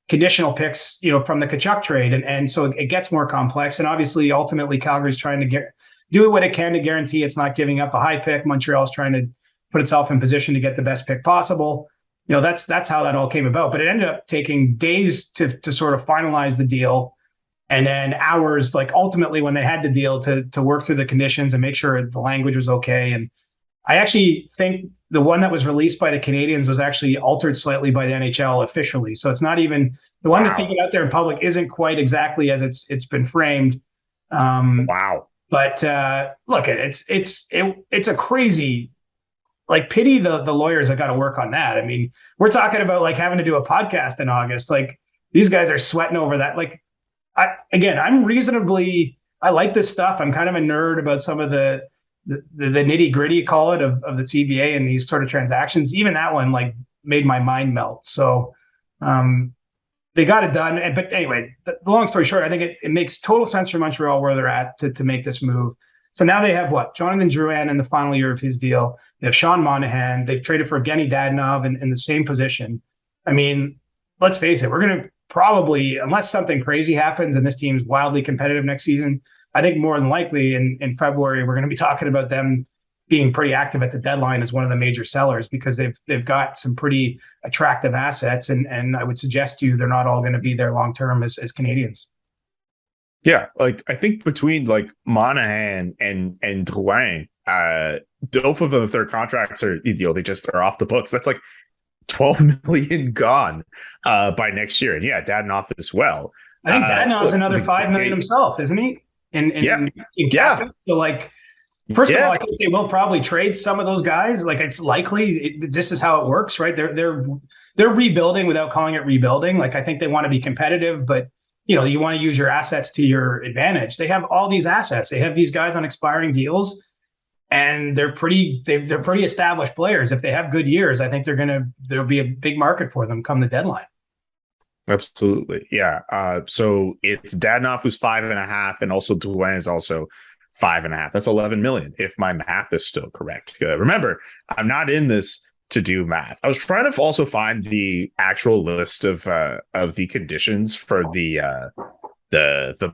conditional picks, from the Tkachuk trade. And so it gets more complex. And obviously, ultimately, Calgary's trying to do what it can to guarantee it's not giving up a high pick. Montreal's trying to put itself in position to get the best pick possible. That's how that all came about. But it ended up taking days to sort of finalize the deal. And then hours, ultimately when they had the deal to work through the conditions and make sure the language was okay. And I actually think the one that was released by the Canadiens was actually altered slightly by the NHL officially. So it's not even the one that's even out there in public isn't quite exactly as it's been framed. Wow. But look, it's a crazy, pity the lawyers that got to work on that. I mean, we're talking about having to do a podcast in August. These guys are sweating over that. I like this stuff. I'm kind of a nerd about some of the nitty gritty, call it, of the CBA and these sort of transactions. Even that one made my mind melt. So they got it done. But anyway, the long story short, I think it makes total sense for Montreal where they're at to make this move. So now they have Jonathan Drouin in the final year of his deal. They have Sean Monahan. They've traded for Evgeny Dadonov in the same position. I mean, let's face it, we're going to probably, unless something crazy happens and this team's wildly competitive next season, I think more than likely in February, we're going to be talking about them being pretty active at the deadline as one of the major sellers because they've got some pretty attractive assets. And I would suggest to you they're not all going to be there long-term as Canadians. Yeah. I think between Monahan and Drouin, both of them, if their contracts are, they just are off the books. That's $12 million gone by next year. And yeah, Dadonov as well. I think Dadonov's another $5 million himself, isn't he? In cap. So first of all, I think they will probably trade some of those guys. It's likely this is how it works, right? They're rebuilding without calling it rebuilding. I think they want to be competitive, but you want to use your assets to your advantage. They have all these assets. They have these guys on expiring deals. And they're pretty established players. If they have good years, I think there'll be a big market for them come the deadline. Absolutely. Yeah. So it's Dadonov who's 5.5 and also Drouin is also 5.5. That's 11 million. If my math is still correct. Remember, I'm not in this to do math. I was trying to also find the actual list of the conditions for the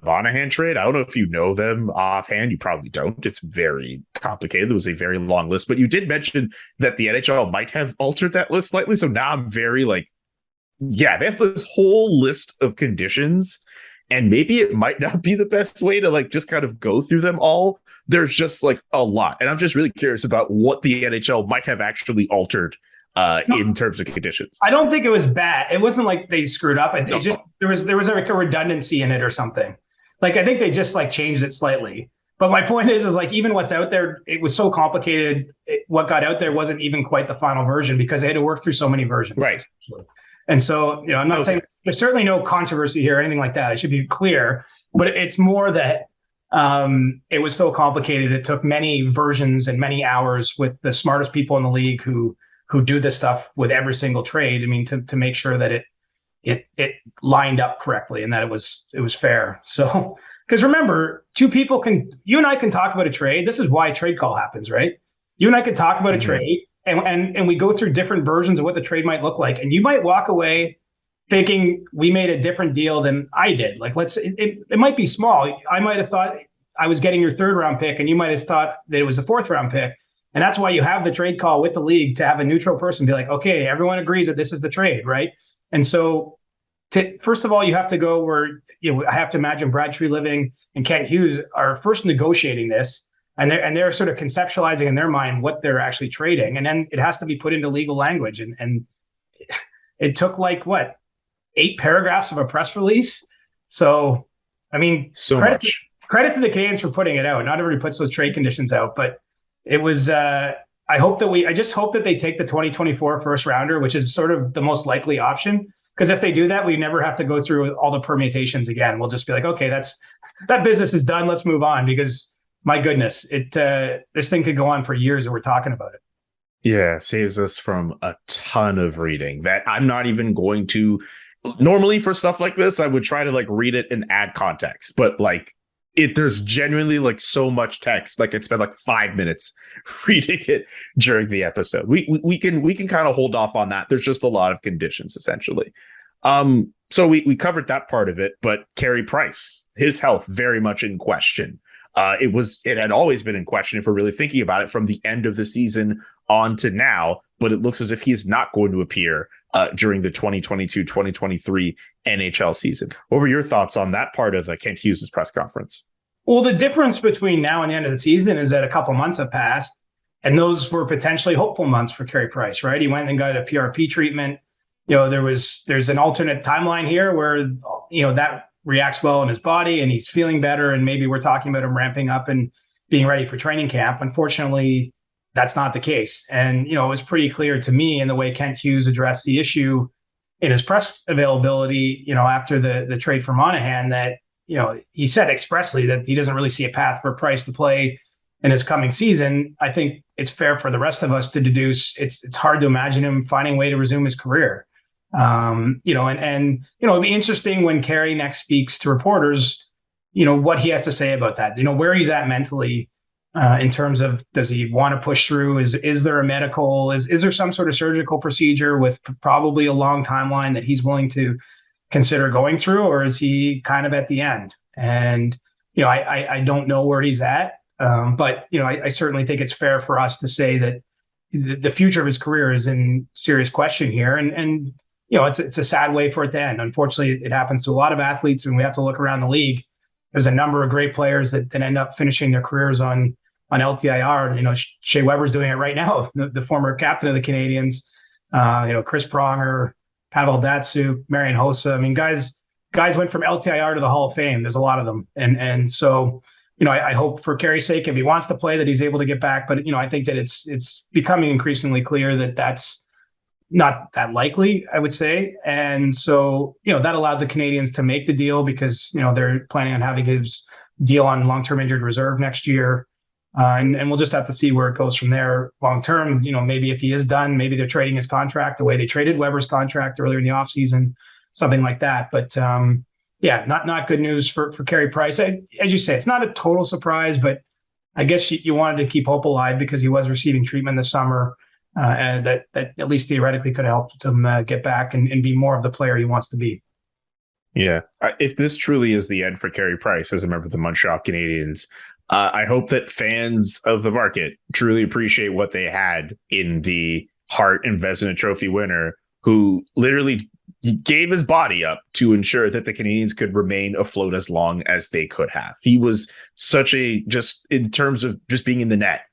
Monahan trade. I don't know if you know them offhand. You probably don't. It's very complicated. There was a very long list, but you did mention that the NHL might have altered that list slightly. So now I'm very they have this whole list of conditions and maybe it might not be the best way to just kind of go through them all. There's just a lot. And I'm just really curious about what the NHL might have actually altered in terms of conditions. I don't think it was bad. It wasn't like they screwed up. It just there was like a redundancy in it or something. Like I think they just like changed it slightly. But my point is like even what's out there, it was so complicated. What got out there wasn't even quite the final version because they had to work through so many versions. Right. And so, I'm not saying there's certainly no controversy here or anything like that. I should be clear, but it's more that it was so complicated. It took many versions and many hours with the smartest people in the league who do this stuff with every single trade. I mean, to make sure that it lined up correctly and that it was fair. So, because remember, you and I can talk about a trade. This is why a trade call happens, right? You and I could talk about a trade and we go through different versions of what the trade might look like. And you might walk away thinking we made a different deal than I did. Like, it might be small. I might have thought I was getting your 3rd round pick and you might have thought that it was a 4th round pick. And that's why you have the trade call with the league to have a neutral person be like, okay, everyone agrees that this is the trade, right? And so first of all, you have to go where, I have to imagine Brad Treliving and Kent Hughes are first negotiating this and they're sort of conceptualizing in their mind what they're actually trading. And then it has to be put into legal language. And it took 8 paragraphs of a press release. So, I mean, credit to the Canadiens for putting it out. Not everybody puts those trade conditions out, but it was, I just hope that they take the 2024 first rounder, which is sort of the most likely option. Because if they do that, we never have to go through all the permutations again. We'll just be like, okay, that business is done. Let's move on. Because my goodness, this thing could go on for years and we're talking about it. Yeah, saves us from a ton of reading that I'm not even going to. Normally for stuff like this, I would try to read it and add context, but there's genuinely so much text. I'd spend 5 minutes reading it during the episode. We can kind of hold off on that. There's just a lot of conditions essentially. So we covered that part of it, but Carey Price, his health very much in question. It had always been in question if we're really thinking about it from the end of the season on to now, but it looks as if he is not going to appear during the 2022-2023 NHL season. What were your thoughts on that part of Kent Hughes' press conference? Well, the difference between now and the end of the season is that a couple months have passed, and those were potentially hopeful months for Carey Price, right? He went and got a PRP treatment. There's an alternate timeline here where, that reacts well in his body and he's feeling better. And maybe we're talking about him ramping up and being ready for training camp. Unfortunately, that's not the case. And, it was pretty clear to me in the way Kent Hughes addressed the issue in his press availability, after the trade for Monahan that, he said expressly that he doesn't really see a path for Price to play in his coming season. I think it's fair for the rest of us to deduce it's hard to imagine him finding a way to resume his career. And it'll be interesting when Carey next speaks to reporters, what he has to say about that, where he's at mentally in terms of, does he want to push through? Is there a medical, is there some sort of surgical procedure with probably a long timeline that he's willing to consider going through, or is he kind of at the end? And, I don't know where he's at. But, I certainly think it's fair for us to say that the future of his career is in serious question here. And it's a sad way for it to end. Unfortunately, it happens to a lot of athletes, and we have to look around the league. There's a number of great players that end up finishing their careers on LTIR. Shea Weber's doing it right now, the former captain of the Canadiens. Chris Pronger, Pavel Datsyuk, Marian Hossa. I mean, guys went from LTIR to the Hall of Fame. There's a lot of them. And so, I hope for Carey's sake, if he wants to play, that he's able to get back. But, I think that it's becoming increasingly clear that that's not that likely, I would say. And so, that allowed the Canadiens to make the deal because, they're planning on having his deal on long-term injured reserve next year. And we'll just have to see where it goes from there long term. Maybe if he is done, maybe they're trading his contract the way they traded Weber's contract earlier in the offseason, something like that. But not good news for Carey Price. As you say, it's not a total surprise, but I guess you wanted to keep hope alive because he was receiving treatment this summer, and that at least theoretically could have helped him get back and be more of the player he wants to be. Yeah. If this truly is the end for Carey Price as a member of the Montreal Canadiens, I hope that fans of the market truly appreciate what they had in the Hart and Vezina Trophy winner, who literally gave his body up to ensure that the Canadiens could remain afloat as long as they could have. He was just in terms of just being in the net,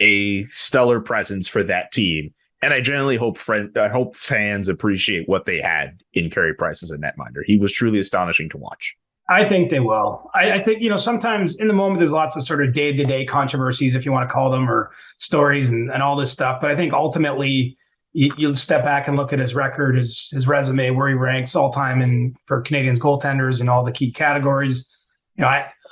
a stellar presence for that team. And I generally hope fans appreciate what they had in Carey Price as a netminder. He was truly astonishing to watch. I think they will. I think, sometimes in the moment, there's lots of sort of day-to-day controversies, if you want to call them, or stories and all this stuff. But I think ultimately, you'll step back and look at his record, his resume, where he ranks all time and for Canadiens goaltenders in all the key categories.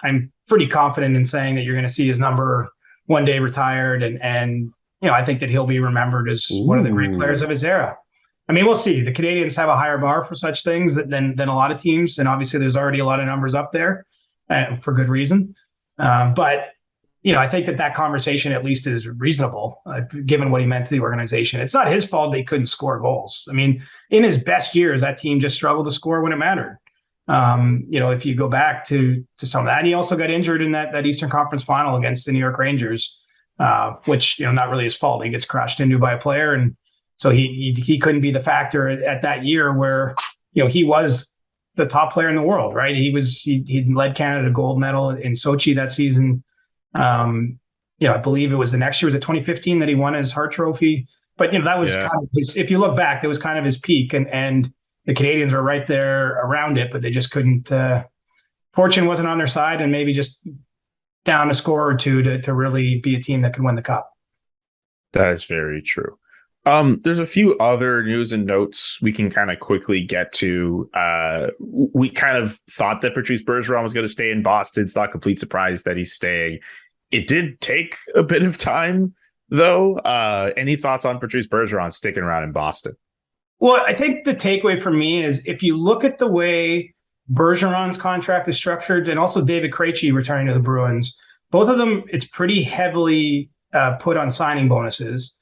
I'm pretty confident in saying that you're going to see his number one day retired. And I think that he'll be remembered as one of the great players of his era. I mean, we'll see. The Canadiens have a higher bar for such things than a lot of teams. And obviously there's already a lot of numbers up there for good reason. But I think that conversation at least is reasonable, given what he meant to the organization. It's not his fault they couldn't score goals. I mean, in his best years, that team just struggled to score when it mattered. If you go back to some of that, and he also got injured in that Eastern Conference final against the New York Rangers, which, not really his fault. He gets crashed into by a player. And so he couldn't be the factor at that year where, he was the top player in the world, right? He led Canada to gold medal in Sochi that season. I believe it was the next year, was it 2015 that he won his Hart Trophy? But, that was kind of his, if you look back, that was kind of his peak, and the Canadiens were right there around it, but they just couldn't, fortune wasn't on their side, and maybe just down a score or two to really be a team that could win the cup. That is very true. There's a few other news and notes we can kind of quickly get to. We kind of thought that Patrice Bergeron was going to stay in Boston. It's not a complete surprise that he's staying. It did take a bit of time, though. Any thoughts on Patrice Bergeron sticking around in Boston? Well, I think the takeaway for me is if you look at the way Bergeron's contract is structured, and also David Krejci returning to the Bruins, both of them, it's pretty heavily put on signing bonuses.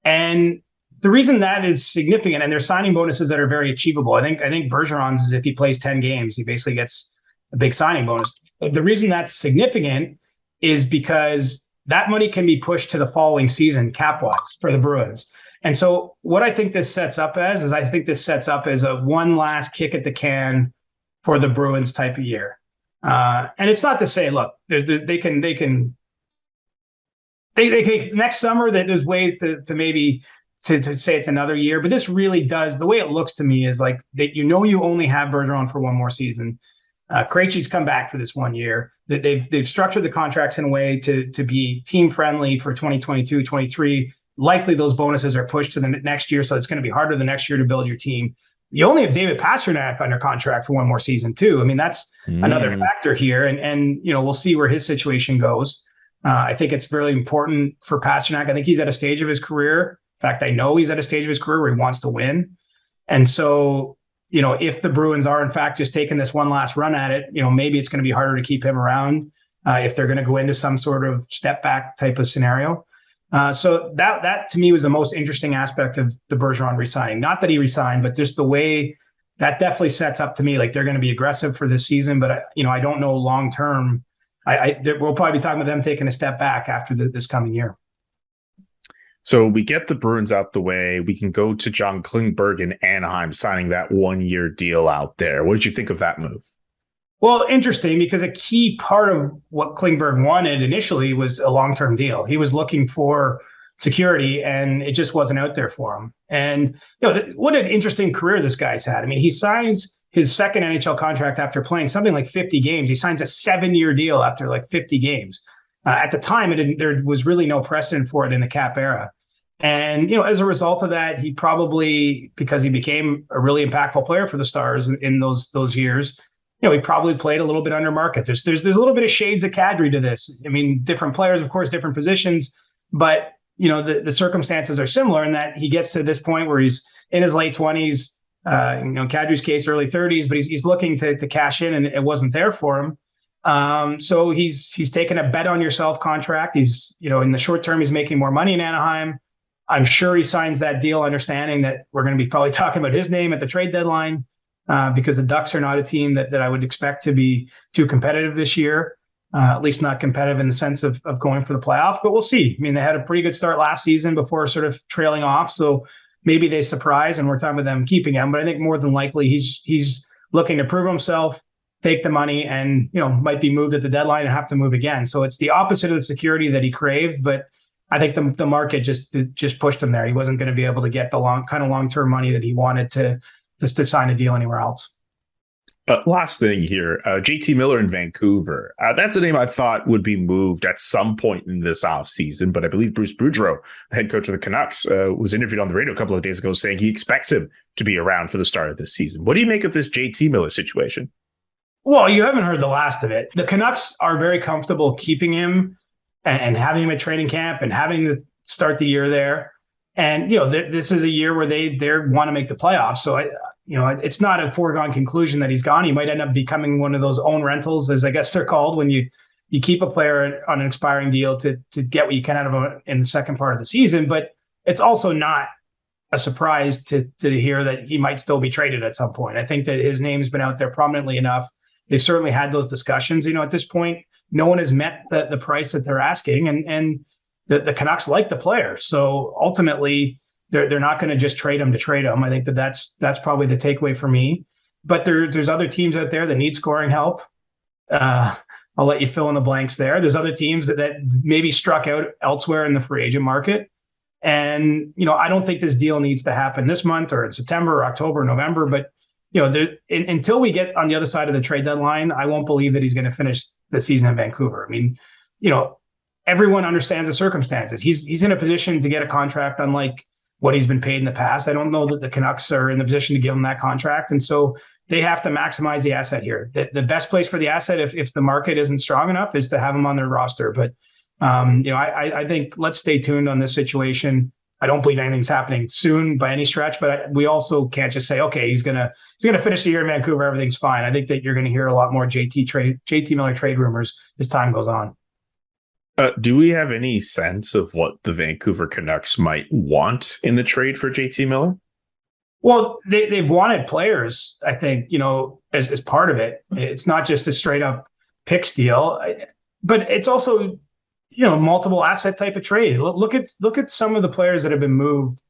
And the reason that is significant, and they're signing bonuses that are very achievable. I think Bergeron's is if he plays 10 games, he basically gets a big signing bonus. The reason that's significant is because that money can be pushed to the following season cap-wise for the Bruins. And so what I think this sets up as a one last kick at the can for the Bruins type of year. And it's not to say, look, they can next summer that there's ways to maybe to say it's another year, but this really does, the way it looks to me is like that, you only have Bergeron for one more season. Krejci's come back for this 1 year. That they've structured the contracts in a way to be team friendly for 2022, 23. Likely those bonuses are pushed to the next year, so it's going to be harder the next year to build your team. You only have David Pastrnak under contract for one more season too. I mean, that's another factor here, and we'll see where his situation goes. I think it's really important for Pastrnak. I think he's at a stage of his career. In fact, I know he's at a stage of his career where he wants to win. And so, if the Bruins are in fact just taking this one last run at it, maybe it's going to be harder to keep him around if they're going to go into some sort of step back type of scenario. So that to me was the most interesting aspect of the Bergeron resigning. Not that he resigned, but just the way that definitely sets up to me like they're going to be aggressive for this season. But I don't know long term. We'll probably be talking about them taking a step back after this coming year. So we get the Bruins out the way. We can go to John Klingberg in Anaheim signing that 1 year deal out there. What did you think of that move? Well, interesting, because a key part of what Klingberg wanted initially was a long-term deal. He was looking for security, and it just wasn't out there for him. And what an interesting career this guy's had. I mean, he signs his second NHL contract after playing something like 50 games. He signs a 7-year deal after like 50 games. At the time, there was really no precedent for it in the cap era. And, as a result of that, he probably, because he became a really impactful player for the Stars in those years, he probably played a little bit under market. There's a little bit of shades of Kadri to this. I mean, different players, of course, different positions, but, the circumstances are similar in that he gets to this point where he's in his late 20s, Kadri's case, early 30s, but he's looking to cash in, and it wasn't there for him. So he's taken a bet on yourself contract. He's, in the short term, he's making more money in Anaheim. I'm sure he signs that deal understanding that we're going to be probably talking about his name at the trade deadline because the Ducks are not a team that I would expect to be too competitive this year, at least not competitive in the sense of going for the playoff, but we'll see. I mean, they had a pretty good start last season before sort of trailing off. So maybe they surprise and we're talking about them keeping him, but I think more than likely he's looking to prove himself, take the money, and might be moved at the deadline and have to move again. So it's the opposite of the security that he craved, but I think the market just pushed him there. He wasn't going to be able to get the long-term money that he wanted to sign a deal anywhere else. Last thing here, J.T. Miller in Vancouver. That's a name I thought would be moved at some point in this offseason, but I believe Bruce Boudreau, the head coach of the Canucks, was interviewed on the radio a couple of days ago saying he expects him to be around for the start of this season. What do you make of this J.T. Miller situation? Well, you haven't heard the last of it. The Canucks are very comfortable keeping him and having him at training camp and having to start the year there. And, this is a year where they want to make the playoffs. So, it's not a foregone conclusion that he's gone. He might end up becoming one of those own rentals, as I guess they're called, when you keep a player on an expiring deal to get what you can out of him in the second part of the season. But it's also not a surprise to hear that he might still be traded at some point. I think that his name's been out there prominently enough. They've certainly had those discussions. At this point, no one has met the price that they're asking, and the Canucks like the player. So ultimately, they're not going to just trade him to trade him. I think that's probably the takeaway for me. But there's other teams out there that need scoring help. I'll let you fill in the blanks there. There's other teams that maybe struck out elsewhere in the free agent market. And, I don't think this deal needs to happen this month or in September or October, November. But, until we get on the other side of the trade deadline, I won't believe that he's going to finish the season in Vancouver. I mean, everyone understands the circumstances. He's in a position to get a contract unlike what he's been paid in the past. I don't know that the Canucks are in the position to give him that contract. And so they have to maximize the asset here. The best place for the asset, if the market isn't strong enough, is to have him on their roster. But, I think let's stay tuned on this situation. I don't believe anything's happening soon by any stretch, but we also can't just say, okay, he's gonna finish the year in Vancouver, everything's fine. I think that you're going to hear a lot more JT Miller trade rumors as time goes on. Do we have any sense of what the Vancouver Canucks might want in the trade for J.T. Miller? Well, they've wanted players, I think, as part of it. It's not just a straight up picks deal, but it's also, multiple asset type of trade. Look at some of the players that have been moved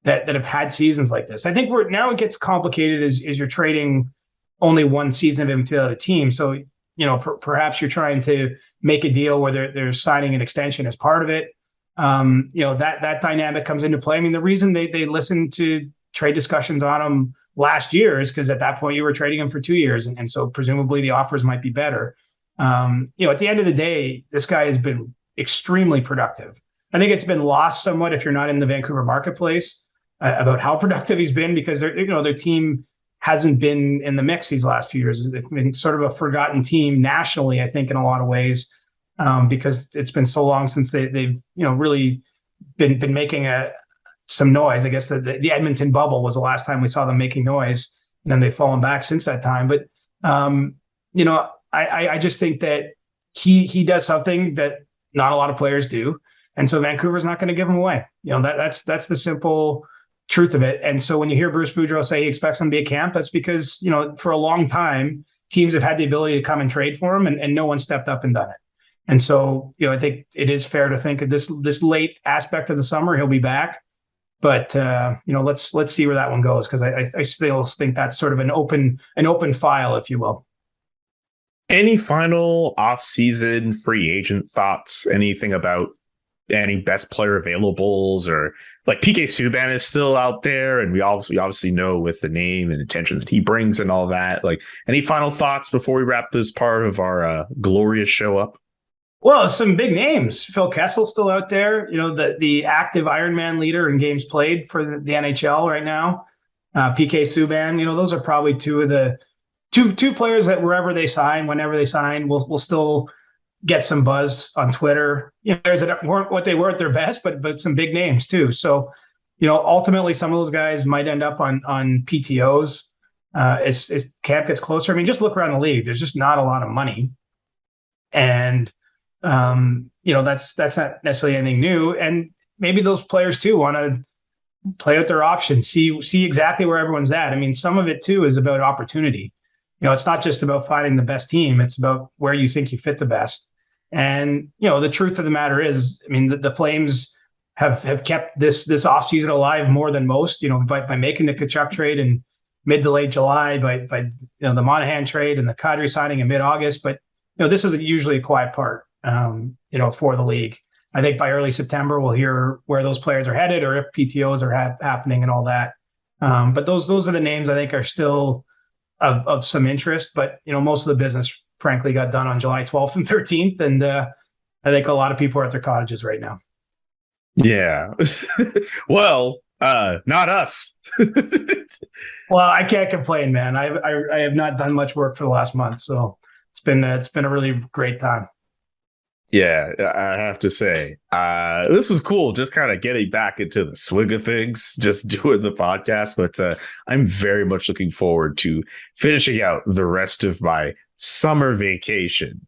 that have had seasons like this. I think now it gets complicated as you're trading only one season of him to the other team. So, perhaps you're trying to make a deal where they're signing an extension as part of it. That dynamic comes into play. I mean, the reason they listened to trade discussions on him last year is because at that point you were trading him for 2 years. And so presumably the offers might be better. At the end of the day, this guy has been extremely productive. I think it's been lost somewhat if you're not in the Vancouver marketplace about how productive he's been, because their team hasn't been in the mix these last few years. They've been sort of a forgotten team nationally, I think, in a lot of ways, because it's been so long since they've really been making some noise. I guess the Edmonton bubble was the last time we saw them making noise, and then they've fallen back since that time. But I just think that he does something that not a lot of players do, and so Vancouver's not going to give him away. That's the simple truth of it. And so when you hear Bruce Boudreau say he expects him to be a camp, that's because, for a long time, teams have had the ability to come and trade for him, and no one stepped up and done it. And so, I think it is fair to think of this late aspect of the summer, he'll be back. But, let's see where that one goes, because I still think that's sort of an open file, if you will. Any final off-season free agent thoughts? Anything about any best player availables, or like PK Subban is still out there, and we obviously know with the name and attention that he brings and all that. Like, any final thoughts before we wrap this part of our glorious show up? Well, some big names. Phil Kessel's still out there. The active Ironman leader in games played for the NHL right now. PK Subban. Those are probably two of the two players that wherever they sign, whenever they sign, will still get some buzz on Twitter. There's weren't what they were at their best, but some big names too. So, ultimately some of those guys might end up on PTOs as camp gets closer. I mean, just look around the league. There's just not a lot of money, and that's not necessarily anything new. And maybe those players too want to play out their options, see exactly where everyone's at. I mean, some of it too is about opportunity. It's not just about finding the best team. It's about where you think you fit the best. And, the truth of the matter is, I mean, the Flames have kept this offseason alive more than most, by making the Tkachuk trade in mid to late July, by the Monahan trade and the Kadri signing in mid-August. But, this is usually a quiet part, for the league. I think by early September, we'll hear where those players are headed or if PTOs are happening and all that. But those are the names I think are still of some interest. But, most of the business, frankly, got done on July 12th and 13th. And I think a lot of people are at their cottages right now. Yeah. Well, not us. Well, I can't complain, man. I have not done much work for the last month, so it's been a really great time. Yeah, I have to say, this was cool. Just kind of getting back into the swing of things, just doing the podcast. But I'm very much looking forward to finishing out the rest of my summer vacation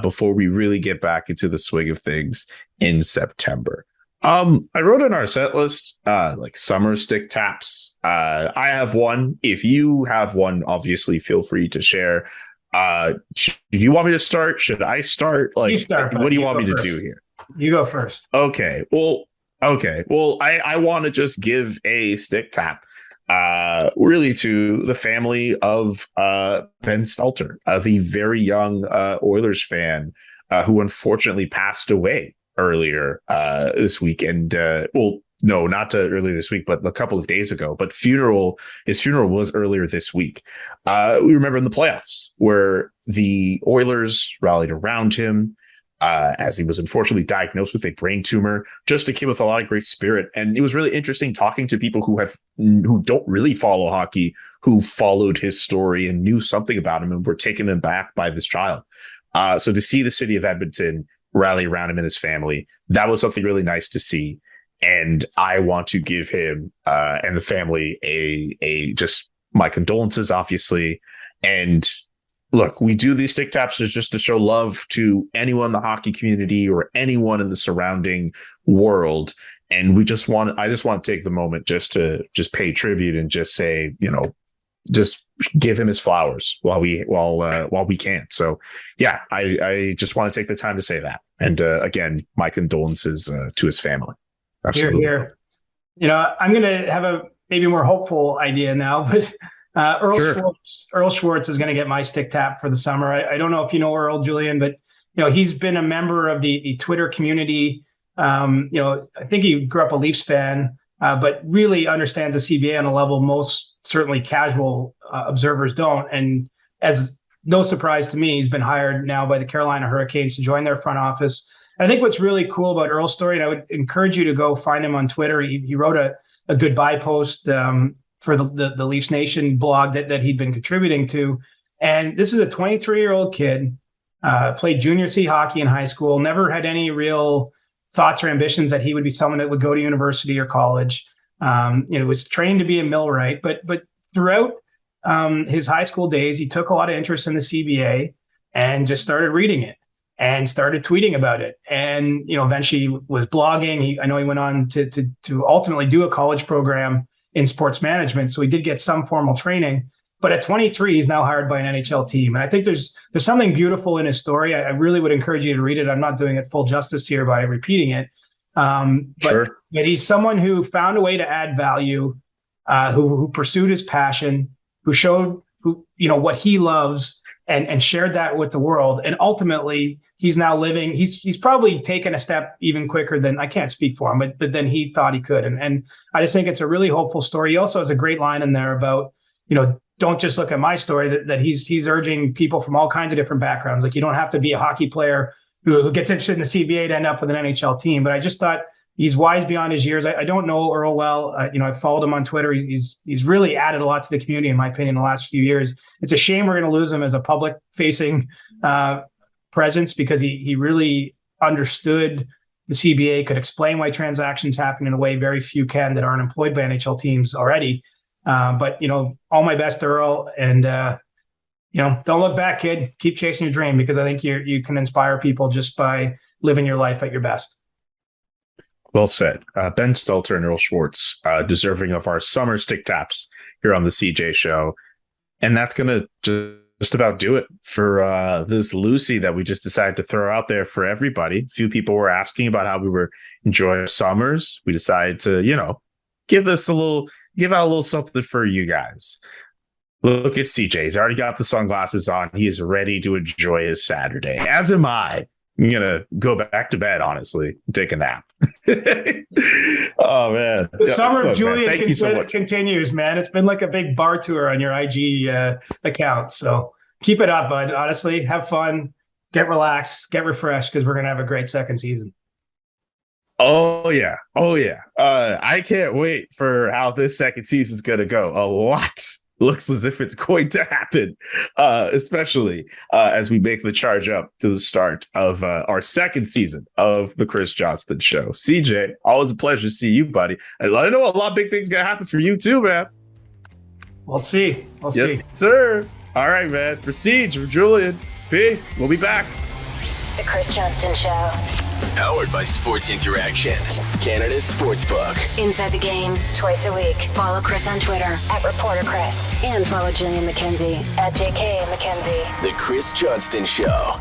before we really get back into the swing of things in September. I wrote in our set list like summer stick taps. I have one. If you have one, obviously feel free to share. Do you want me to start? Should I start? Like, what do you want me to do here? You go first. Okay. Well, I want to just give a stick tap really to the family of Ben Stelter, the very young Oilers fan who unfortunately passed away earlier this week. And no, not earlier this week, but a couple of days ago. But his funeral was earlier this week. We remember in the playoffs where the Oilers rallied around him as he was unfortunately diagnosed with a brain tumor. Just a kid with a lot of great spirit. And it was really interesting talking to people who don't really follow hockey, who followed his story and knew something about him and were taken aback by this child. So to see the city of Edmonton rally around him and his family, that was something really nice to see. And I want to give him and the family a just my condolences, obviously. And look, we do these stick taps just to show love to anyone in the hockey community or anyone in the surrounding world. And I just want to take the moment just to pay tribute and just say, just give him his flowers while we can. So yeah, I just want to take the time to say that. And again, my condolences to his family. Absolutely. Here. I'm going to have a maybe more hopeful idea now, but Earl Schwartz is going to get my stick tap for the summer. I don't know if you know Earl, Julian, but he's been a member of the Twitter community. I think he grew up a Leafs fan, but really understands the CBA on a level most certainly casual observers don't. And as no surprise to me, he's been hired now by the Carolina Hurricanes to join their front office. I think what's really cool about Earl's story, and I would encourage you to go find him on Twitter. He wrote a goodbye post for the Leafs Nation blog that he'd been contributing to. And this is a 23-year-old kid, played junior C hockey in high school, never had any real thoughts or ambitions that he would be someone that would go to university or college. Was trained to be a millwright, but throughout his high school days, he took a lot of interest in the CBA and just started reading it and started tweeting about it. And, eventually was blogging. I know he went on to ultimately do a college program in sports management. So he did get some formal training, but at 23, he's now hired by an NHL team. And I think there's something beautiful in his story. I really would encourage you to read it. I'm not doing it full justice here by repeating it. But he's someone who found a way to add value, who pursued his passion, who showed what he loves and shared that with the world. And ultimately he's now living, he's probably taken a step even quicker than, I can't speak for him, but than he thought he could. And I just think it's a really hopeful story. He also has a great line in there about, don't just look at my story, that he's urging people from all kinds of different backgrounds. Like, you don't have to be a hockey player who gets interested in the CBA to end up with an NHL team. But I just thought he's wise beyond his years. I don't know Earl well. I've followed him on Twitter. He's really added a lot to the community, in my opinion, in the last few years. It's a shame we're going to lose him as a public facing presence, because he really understood the CBA, could explain why transactions happen in a way very few can that aren't employed by NHL teams already. But all my best to Earl, and don't look back, kid. Keep chasing your dream, because I think you can inspire people just by living your life at your best. Well said. Ben Stelter and Earl Schwartz, deserving of our summer stick taps here on the CJ Show. And that's going to just about do it for this Lucy that we just decided to throw out there for everybody. A few people were asking about how we were enjoying summers. We decided to, give out a little something for you guys. Look at CJ. He's already got the sunglasses on. He is ready to enjoy his Saturday, as am I. I'm gonna go back to bed, honestly, take a nap. Oh man, The summer of Julian thank you so much. continues, man. It's been like a big bar tour on your IG account. So keep it up, bud. Honestly, have fun, get relaxed, get refreshed, because we're gonna have a great second season. Oh yeah. I can't wait for how this second season's gonna go. A lot looks as if it's going to happen, especially as we make the charge up to the start of our second season of the Chris Johnston Show. CJ, always a pleasure to see you, buddy. I know a lot of big things gonna happen for you too, man. We'll see. Yes, sir. All right, man. For Siege, for Julian, peace. We'll be back. The Chris Johnston Show. Powered by Sports Interaction, Canada's sportsbook. Inside the game, twice a week. Follow Chris on Twitter @ReporterChris. And follow Jillian McKenzie @JK McKenzie. The Chris Johnston Show.